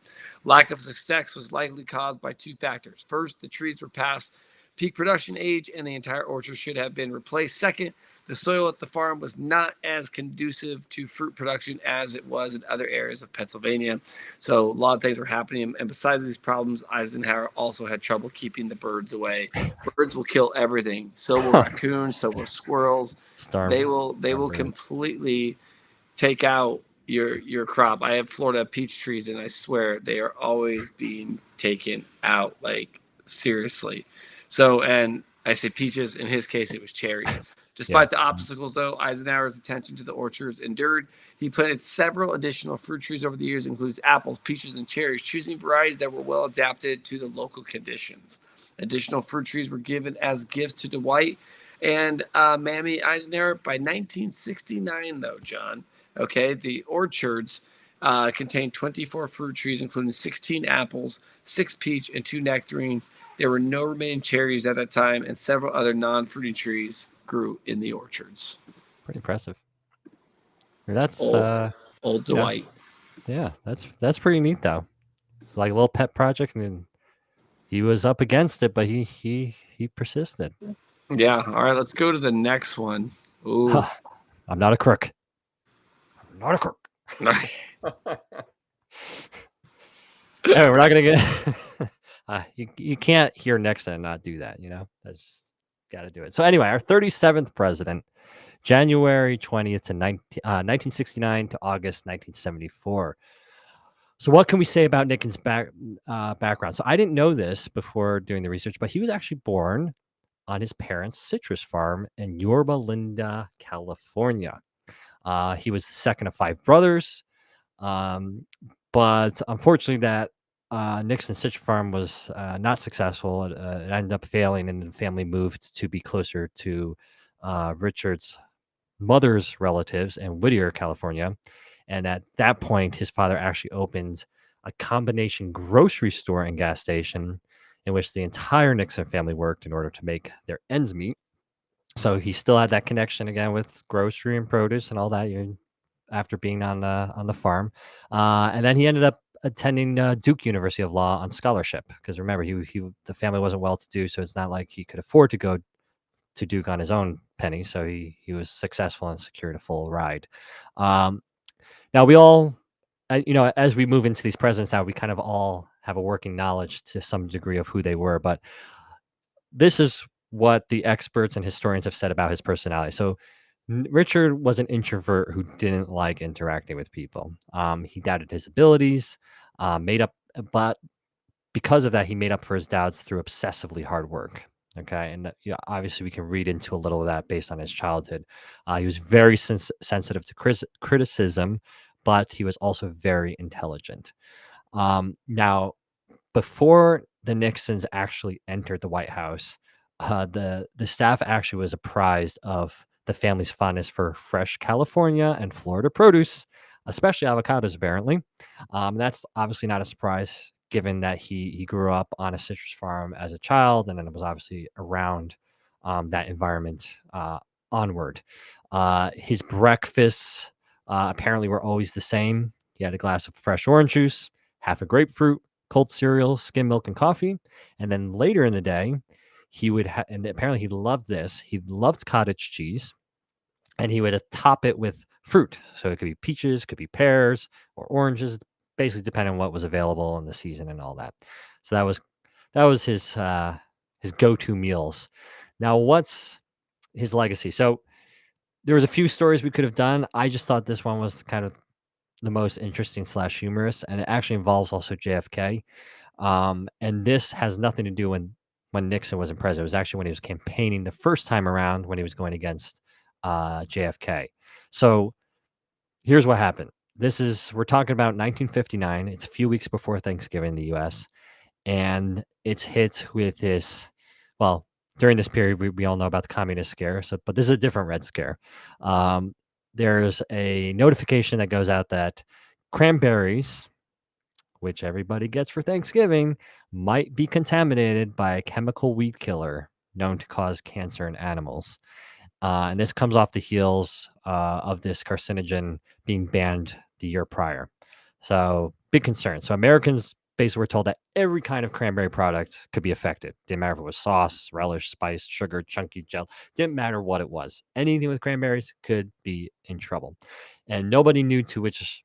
C: Lack of success was likely caused by 2 factors. First, the trees were past peak production age and the entire orchard should have been replaced. Second, the soil at the farm was not as conducive to fruit production as it was in other areas of Pennsylvania. So a lot of things were happening. And besides these problems, Eisenhower also had trouble keeping the birds away. Birds will kill everything. So will raccoons, so will squirrels. They will completely take out your crop. I have Florida peach trees, and I swear they are always being taken out, like seriously. So, and I say peaches, in his case, it was cherries. Despite the obstacles, though, Eisenhower's attention to the orchards endured. He planted several additional fruit trees over the years, including apples, peaches, and cherries, choosing varieties that were well adapted to the local conditions. Additional fruit trees were given as gifts to Dwight and Mammy Eisenhower by 1969, though, John. Okay, the orchards contained 24 fruit trees, including 16 apples, 6 peach, and 2 nectarines. There were no remaining cherries at that time, and several other non-fruiting trees grew in the orchards.
B: Pretty impressive. That's
C: old Dwight.
B: Yeah, that's pretty neat though. It's like a little pet project, and he was up against it, but he persisted.
C: Yeah. All right, let's go to the next one. Ooh.
B: I'm not a crook. I'm not a crook. Anyway, we're not gonna get. You can't hear Nixon and not do that. That's just got to do it. So anyway, our 37th president, January 20th to 1969 to August 1974. So what can we say about Nixon's background? So I didn't know this before doing the research, but he was actually born on his parents' citrus farm in Yorba Linda, California. He was the second of 5 brothers, but unfortunately that Nixon's citrus farm was not successful. It ended up failing, and the family moved to be closer to Richard's mother's relatives in Whittier, California. And at that point, his father actually opened a combination grocery store and gas station in which the entire Nixon family worked in order to make their ends meet. So he still had that connection again with grocery and produce and all that after being on the farm. And then he ended up attending Duke University of Law on scholarship, because remember, the family wasn't well to do, so it's not like he could afford to go to Duke on his own penny. So he was successful and secured a full ride. Now we all, as we move into these presidents now, we kind of all have a working knowledge to some degree of who they were. But this is what the experts and historians have said about his personality. So Richard was an introvert who didn't like interacting with people. He doubted his abilities, but because of that, he made up for his doubts through obsessively hard work. Okay, and obviously we can read into a little of that based on his childhood. He was very sensitive to criticism, but he was also very intelligent. Now, before the Nixons actually entered the White House, the staff actually was apprised of the family's fondness for fresh California and Florida produce, especially avocados, apparently. That's obviously not a surprise, given that he grew up on a citrus farm as a child, and then it was obviously around that environment onward. His breakfasts apparently were always the same. He had a glass of fresh orange juice, half a grapefruit, cold cereal, skim milk, and coffee. And then later in the day, he would and apparently he loved this. He loved cottage cheese, and he would top it with fruit. So it could be peaches, could be pears or oranges, basically depending on what was available in the season and all that. So that was his go-to meals. Now, what's his legacy? So there was a few stories we could have done. I just thought this one was kind of the most interesting / humorous, and it actually involves also JFK. And this has nothing to do when Nixon wasn't president. It was actually when he was campaigning the first time around, when he was going against JFK. So here's what happened. We're talking about 1959. It's a few weeks before Thanksgiving in the U.S. And it's hit with this, well, during this period, we all know about the communist scare. But this is a different Red Scare. There's a notification that goes out that cranberries, which everybody gets for Thanksgiving, might be contaminated by a chemical weed killer known to cause cancer in animals. And this comes off the heels of this carcinogen being banned the year prior. So big concern. So Americans basically were told that every kind of cranberry product could be affected. Didn't matter if it was sauce, relish, spice, sugar, chunky gel. Didn't matter what it was. Anything with cranberries could be in trouble. And nobody knew to which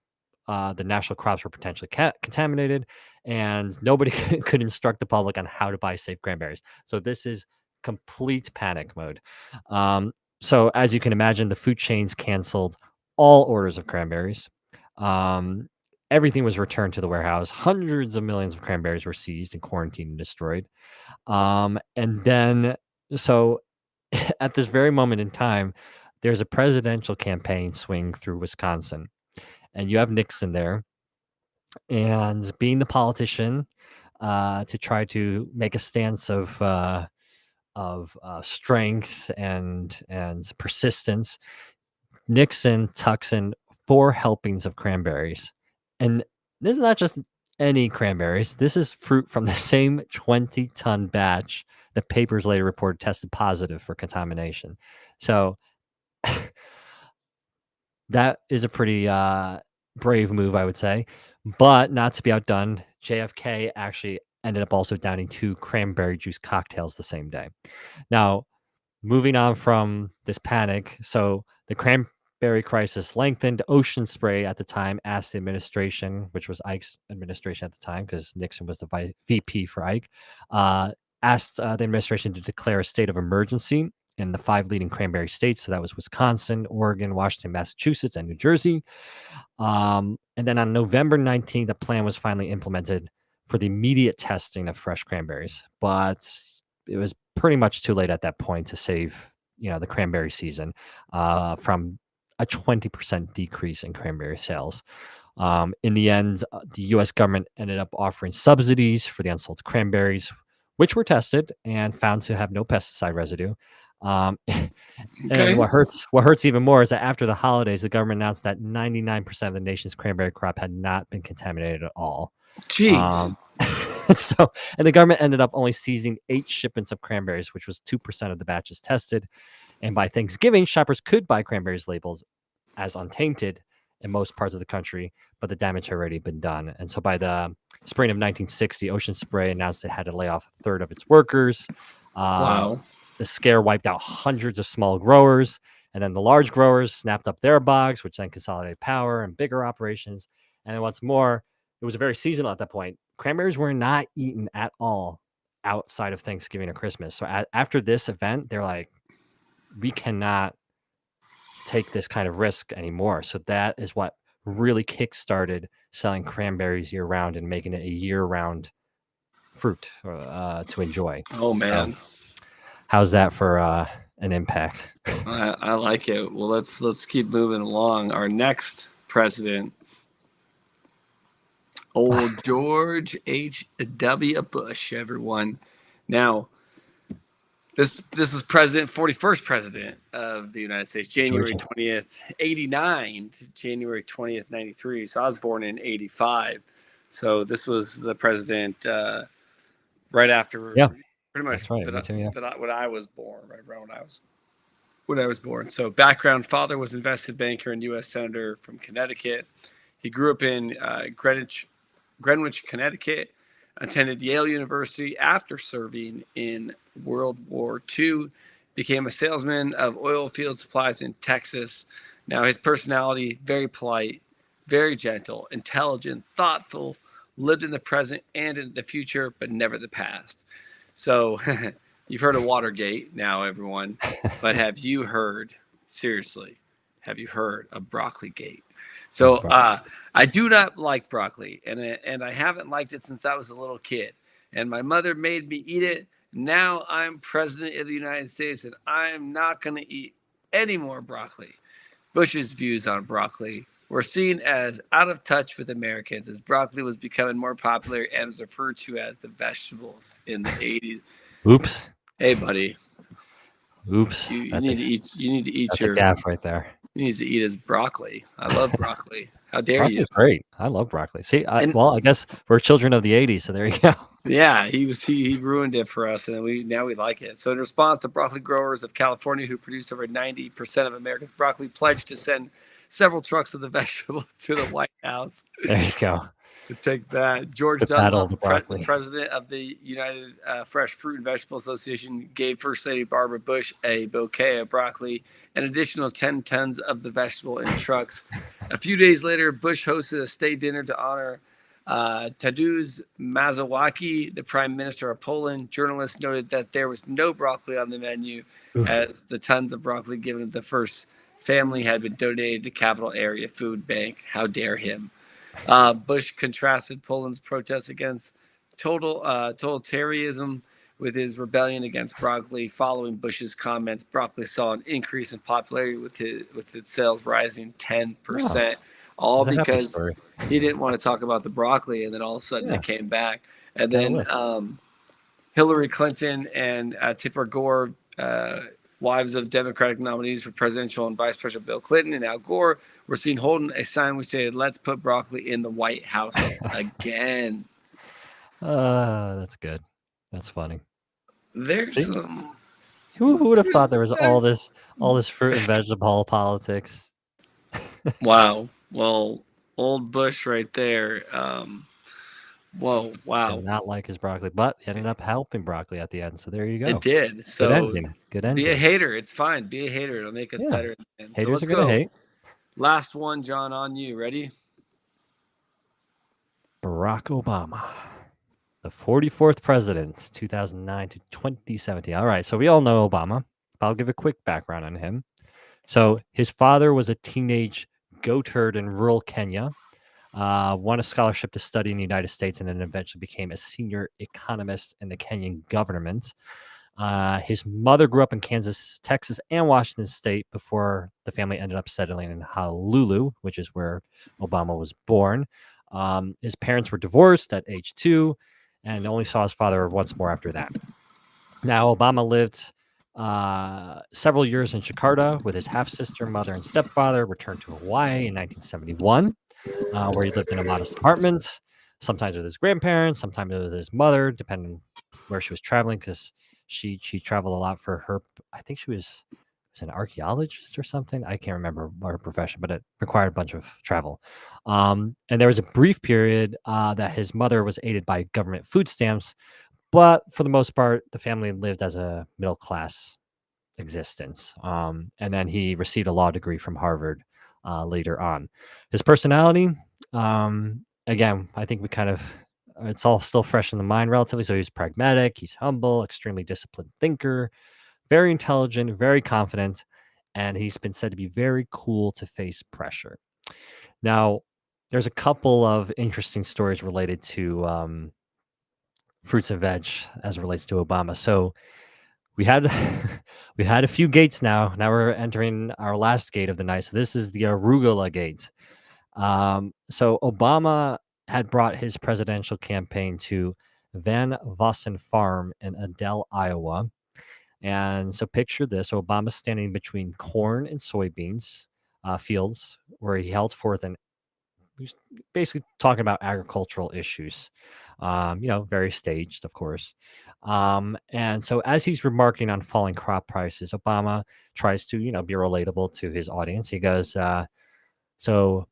B: the national crops were potentially contaminated, and nobody could instruct the public on how to buy safe cranberries. So this is complete panic mode. So as you can imagine, the food chains canceled all orders of cranberries. Everything was returned to the warehouse. Hundreds of millions of cranberries were seized and quarantined and destroyed. And then, so at this very moment in time, there's a presidential campaign swing through Wisconsin, and you have Nixon there, and being the politician to try to make a stance of strength and persistence, Nixon tucks in 4 helpings of cranberries. And this is not just any cranberries. This is fruit from the same 20-ton batch that papers later reported tested positive for contamination. So that is a pretty brave move, I would say. But not to be outdone, JFK actually ended up also downing 2 cranberry juice cocktails the same day. Now, moving on from this panic, so the cranberry berry crisis lengthened. Ocean Spray at the time asked the administration, which was Ike's administration at the time, because Nixon was the VP for Ike, asked the administration to declare a state of emergency in the 5 leading cranberry states. So that was Wisconsin, Oregon, Washington, Massachusetts, and New Jersey. And then on November 19th, the plan was finally implemented for the immediate testing of fresh cranberries. But it was pretty much too late at that point to save, the cranberry season from a 20% decrease in cranberry sales. In the end, the U.S. government ended up offering subsidies for the unsold cranberries, which were tested and found to have no pesticide residue. And what hurts even more is that after the holidays, the government announced that 99% of the nation's cranberry crop had not been contaminated at all.
C: Jeez.
B: And the government ended up only seizing 8 shipments of cranberries, which was 2% of the batches tested. And by Thanksgiving, shoppers could buy cranberries labels as untainted in most parts of the country, but the damage had already been done. And so by the spring of 1960, Ocean Spray announced it had to lay off a third of its workers.
C: Wow.
B: The scare wiped out hundreds of small growers, and then the large growers snapped up their bogs, which then consolidated power and bigger operations. And then what's more, it was very seasonal at that point. Cranberries were not eaten at all outside of Thanksgiving or Christmas. So after this event, they're like, we cannot take this kind of risk anymore. So that is what really kickstarted selling cranberries year round and making it a year round fruit to enjoy.
C: Oh man.
B: How's that for an impact?
C: I like it. Well, let's keep moving along. Our next president, old George H.W. Bush, everyone. Now, this was 41st president of the United States, January 20th, 89 to January 20th, 93. So I was born in 85. So this was the president right after, pretty much
B: right,
C: when I was born, right around when I was born. So background: father was invested banker and U.S. senator from Connecticut. He grew up in Greenwich, Connecticut. Attended Yale University after serving in World War II. Became a salesman of oil field supplies in Texas. Now his personality: very polite, very gentle, intelligent, thoughtful. Lived in the present and in the future, but never the past. So you've heard of Watergate now, everyone, but have you heard of Broccoli Gate? So I do not like broccoli, and I haven't liked it since I was a little kid. And my mother made me eat it. Now I'm president of the United States, and I am not going to eat any more broccoli. Bush's views on broccoli were seen as out of touch with Americans, as broccoli was becoming more popular and was referred to as the vegetables in the 80s.
B: Oops.
C: Hey, buddy.
B: Oops.
C: You need to eat
B: that's
C: your
B: a gaff right there.
C: He needs to eat his broccoli. I love broccoli. How dare you?
B: Broccoli's great. I love broccoli. See, I guess we're children of the 80s, so there you go.
C: Yeah, he ruined it for us, and we like it. So in response, the broccoli growers of California, who produce over 90% of America's broccoli, pledged to send several trucks of the vegetable to the White House.
B: There you go.
C: To take that. George Dunlop, the president of the United Fresh Fruit and Vegetable Association, gave First Lady Barbara Bush a bouquet of broccoli, an additional 10 tons of the vegetable in trucks. A few days later, Bush hosted a state dinner to honor Tadeusz Mazowiecki, the prime minister of Poland. Journalists noted that there was no broccoli on the menu, as the tons of broccoli given to the first family had been donated to Capital Area Food Bank. How dare him? Bush contrasted Poland's protests against totalitarianism with his rebellion against broccoli. Following Bush's comments, broccoli saw an increase in popularity with its sales rising 10%, all because he didn't want to talk about the broccoli, and then all of a sudden it came back. And then Hillary Clinton and Tipper Gore, wives of Democratic nominees for presidential and Vice President Bill Clinton and Al Gore, were seen holding a sign which said, "Let's put broccoli in the White House again."
B: That's good. That's funny.
C: There's some.
B: Who would have thought there was all this fruit and vegetable politics?
C: Wow. Well, old Bush right there. Whoa! Wow.
B: Did not like his broccoli, but he ended up helping broccoli at the end. So there you go.
C: It did. So
B: good ending.
C: Be a hater. It's fine. Be a hater. It'll make us better.
B: Haters are gonna hate.
C: Last one, John, on you. Ready?
B: Barack Obama, the 44th president, 2009 to 2017. All right, so we all know Obama, but I'll give a quick background on him. So his father was a teenage goat herd in rural Kenya, won a scholarship to study in the United States, and then eventually became a senior economist in the Kenyan government. His mother grew up in Kansas, Texas, and Washington State before the family ended up settling in Honolulu, which is where Obama was born. His parents were divorced at age 2 and only saw his father once more after that. Now, Obama lived several years in Jakarta with his half-sister, mother, and stepfather, returned to Hawaii in 1971, where he lived in a modest apartment, sometimes with his grandparents, sometimes with his mother, depending where she was traveling, because she traveled a lot for her. I think she was an archaeologist or something. I can't remember her profession, but it required a bunch of travel. And there was a brief period that his mother was aided by government food stamps, but for the most part, the family lived as a middle class existence. And then he received a law degree from Harvard later on. His personality, again, I think we kind of, it's all still fresh in the mind relatively. So he's pragmatic, he's humble, extremely disciplined thinker, very intelligent, very confident, and he's been said to be very cool to face pressure. Now, there's a couple of interesting stories related to fruits and veg as it relates to Obama. So we had we had a few gates now. Now we're entering our last gate of the night. So this is the arugula gate. So Obama had brought his presidential campaign to Van Vossen Farm in Adel, Iowa. And so picture this: Obama standing between corn and soybeans fields, where he held forth and he's basically talking about agricultural issues. Very staged, of course. And so as he's remarking on falling crop prices, Obama tries to, be relatable to his audience. He goes, so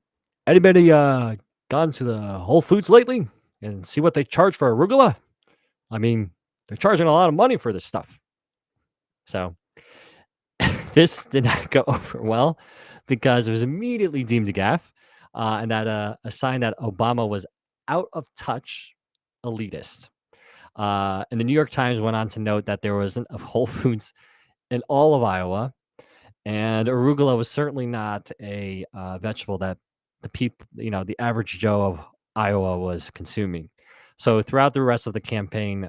B: anybody gone to the Whole Foods lately and see what they charge for arugula? I mean, they're charging a lot of money for this stuff. So this did not go over well because it was immediately deemed a gaffe, and that a sign that Obama was out of touch elitist. And the New York Times went on to note that there wasn't a Whole Foods in all of Iowa, and arugula was certainly not a vegetable that the people, the average Joe of Iowa was consuming. So throughout the rest of the campaign,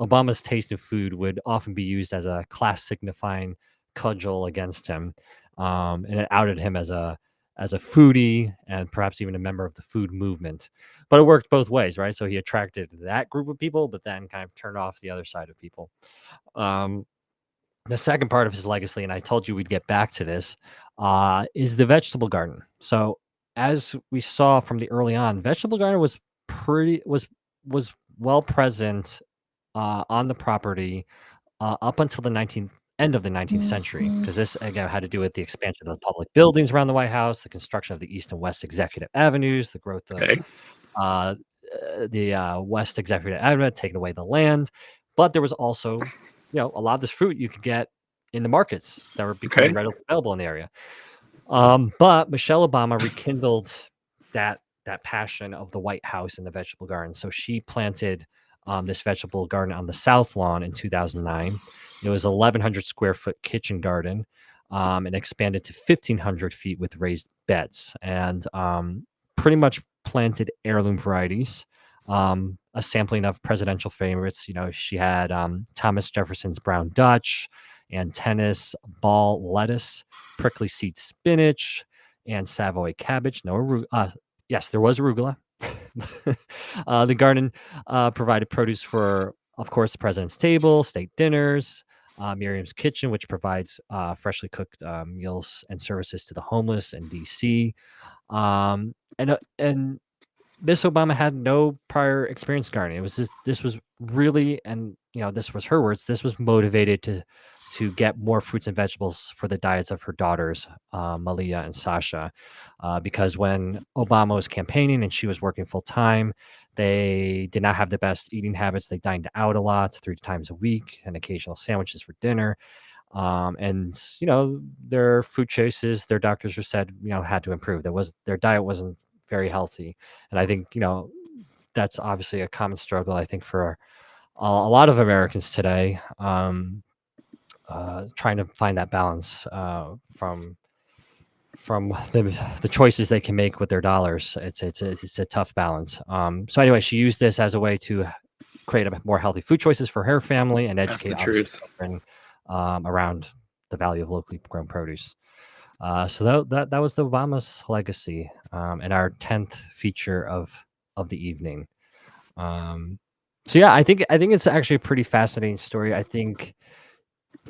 B: Obama's taste of food would often be used as a class signifying cudgel against him, and it outed him as a foodie and perhaps even a member of the food movement. But it worked both ways, right? So he attracted that group of people, but then kind of turned off the other side of people. The second part of his legacy, and I told you we'd get back to this, is the vegetable garden. So as we saw from the early on, vegetable garden was well present on the property up until the end of the 19th century, because this again had to do with the expansion of the public buildings around the White House, the construction of the East and West Executive Avenues, the growth of the West Executive Avenue, taking away the land. But there was also, a lot of this fruit you could get in the markets that were becoming readily available in the area. But Michelle Obama rekindled that passion of the White House and the vegetable garden. So she planted this vegetable garden on the South Lawn in 2009. It was 1,100 square foot kitchen garden, and expanded to 1,500 feet with raised beds, and pretty much planted heirloom varieties. A sampling of presidential favorites. She had Thomas Jefferson's brown Dutch, Antenna's ball lettuce, prickly seed spinach, and Savoy cabbage. Yes, there was arugula. The garden provided produce for, of course, the president's table, state dinners, Miriam's Kitchen, which provides freshly cooked meals and services to the homeless in D.C. And Miss Obama had no prior experience gardening. This was really, and this was her words, this was motivated to get more fruits and vegetables for the diets of her daughters, Malia and Sasha, because when Obama was campaigning and she was working full time, they did not have the best eating habits. They dined out a lot, 3 times a week, and occasional sandwiches for dinner. And their food choices, their doctors were said had to improve. Their diet wasn't very healthy, and I think that's obviously a common struggle, I think, for a lot of Americans today, trying to find that balance from the choices they can make with their dollars. It's a tough balance. So anyway, she used this as a way to create a more healthy food choices for her family and
C: That's the
B: educate
C: truth.
B: children around the value of locally grown produce. So that was the Obama's legacy, and our 10th feature of the evening. So yeah, I think it's actually a pretty fascinating story. I think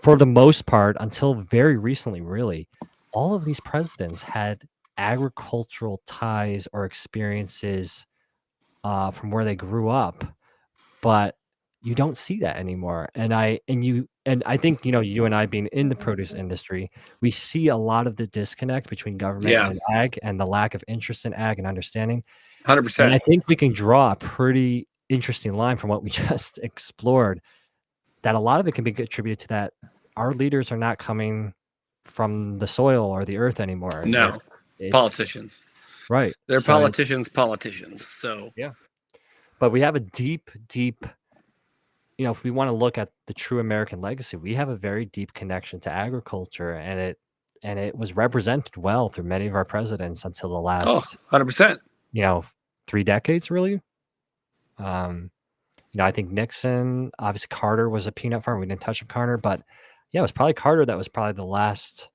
B: for the most part, until very recently, really, all of these presidents had agricultural ties or experiences from where they grew up, but you don't see that anymore. And I think you and I being in the produce industry, we see a lot of the disconnect between government
C: Yeah.
B: and ag, and the lack of interest in ag and understanding.
C: 100%.
B: And I think we can draw a pretty interesting line from what we just explored, that a lot of it can be attributed to that our leaders are not coming from the soil or the earth anymore.
C: No, politicians.
B: Right.
C: They're
B: So
C: politicians. So
B: yeah. But we have a deep, if we want to look at the true American legacy, we have a very deep connection to agriculture, and it was represented well through many of our presidents until the last
C: 100%.
B: 3 decades, really. I think Nixon, obviously Carter was a peanut farmer. We didn't touch on Carter, but yeah, it was probably Carter that was probably the last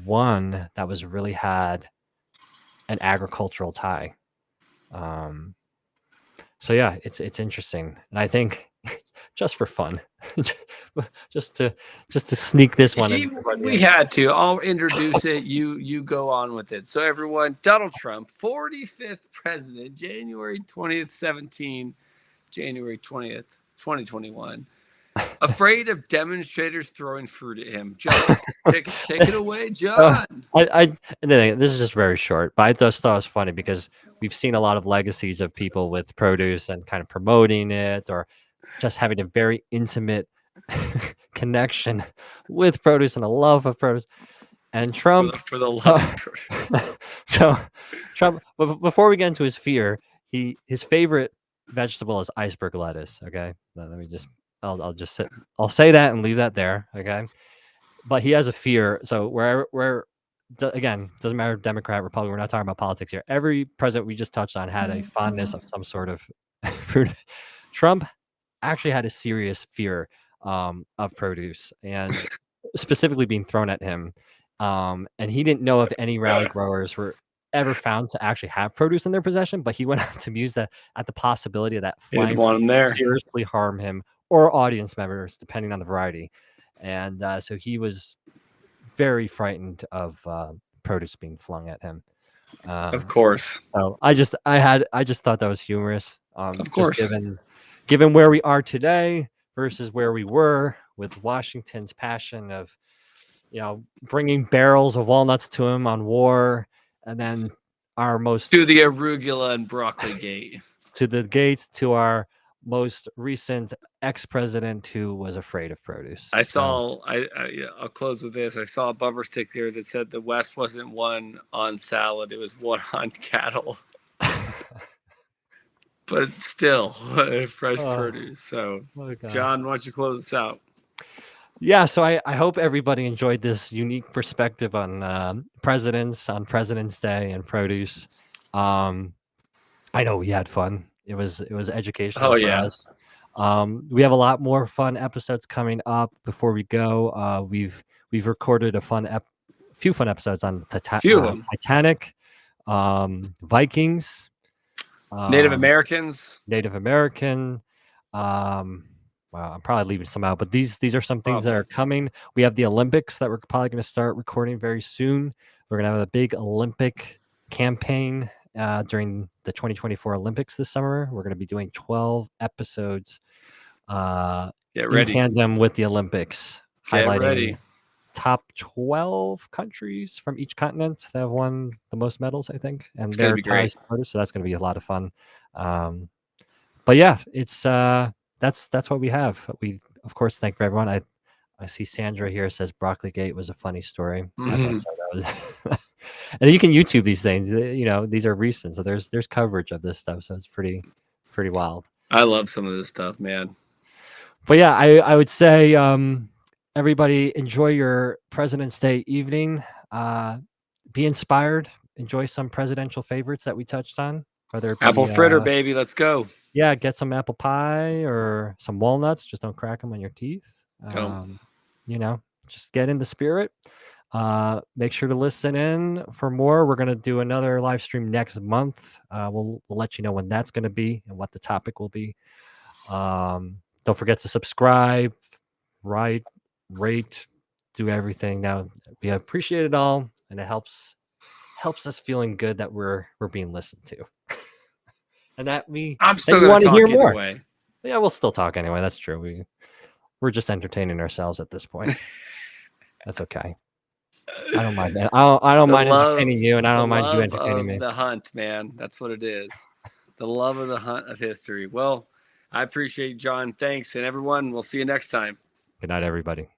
B: one that was really had an agricultural tie. So yeah, it's interesting, and I think just for fun, just to sneak this one in.
C: We had to. I'll introduce it. You go on with it. So everyone, Donald Trump, 45th president, January 20th, 17, January 20th, 2021. Afraid of demonstrators throwing fruit at him. John, take it away, John.
B: This is just very short, but I just thought it was funny because we've seen a lot of legacies of people with produce and kind of promoting it, or just having a very intimate connection with produce and a love of produce. And Trump,
C: for the love of produce.
B: So Trump, before we get into his fear, his favorite vegetable is iceberg lettuce. Okay, let me just. I'll say that and leave that there. Okay, but he has a fear. So where again, doesn't matter Democrat, Republican. We're not talking about politics here. Every president we just touched on had a fondness of some sort of fruit. Trump actually had a serious fear of produce, and specifically being thrown at him. And he didn't know if any rally growers were ever found to actually have produce in their possession, but he went out to muse at the possibility of that flying seriously harm him or audience members, depending on the variety. And so he was very frightened of produce being flung at him.
C: Of course.
B: So I just thought that was humorous.
C: Of course.
B: Given where we are today versus where we were, with Washington's passion of, bringing barrels of walnuts to him on war, and then
C: to the arugula and broccoli gate,
B: to the gates, to our most recent ex-president who was afraid of produce.
C: I'll close with this. I saw a bumper sticker that said the West wasn't won on salad, it was won on cattle. But still, fresh produce. So, John, why don't you close this out?
B: Yeah, so I hope everybody enjoyed this unique perspective on presidents, on President's Day, and produce. I know we had fun. It was educational for us. We have a lot more fun episodes coming up. Before we go, we've recorded a few fun episodes on Titanic, Vikings,
C: Native Americans.
B: Wow, I'm probably leaving some out, but these are some things that are coming. We have the Olympics that we're probably going to start recording very soon. We're going to have a big Olympic campaign during the 2024 Olympics this summer. We're going to be doing 12 episodes in tandem with the Olympics, highlighting top 12 countries from each continent that have won the most medals, I think. And they're great. So that's going to be a lot of fun. But yeah, it's that's what we have. We, of course, thank for everyone. I see Sandra here says Brocklygate was a funny story. I thought
C: Mhm.
B: so. That was, and you can YouTube these things. You know, these are recent, so there's coverage of this stuff. So it's pretty wild.
C: I love some of this stuff, man.
B: But yeah, I would say everybody enjoy your President's Day evening. Be inspired. Enjoy some presidential favorites that we touched on. Whether it be,
C: Apple fritter, baby. Let's go.
B: yeah, get some apple pie or some walnuts. Just don't crack them on your teeth.
C: Don't.
B: You know, just get in the spirit. Make sure to listen in for more. We're going to do another live stream next month. We'll let you know when that's going to be and what the topic will be. Don't forget to subscribe, rate, do everything. Now we appreciate it all, and it helps us feeling good that we're being listened to, and that
C: I'm still going to talk either way.
B: Yeah, we'll still talk anyway. That's true. We're just entertaining ourselves at this point. That's okay. I don't mind that. I don't mind entertaining you, and I don't mind you entertaining me.
C: The hunt, man. That's what it is. The love of the hunt of history. Well, I appreciate it, John. Thanks, and everyone. We'll see you next time.
B: Good night, everybody.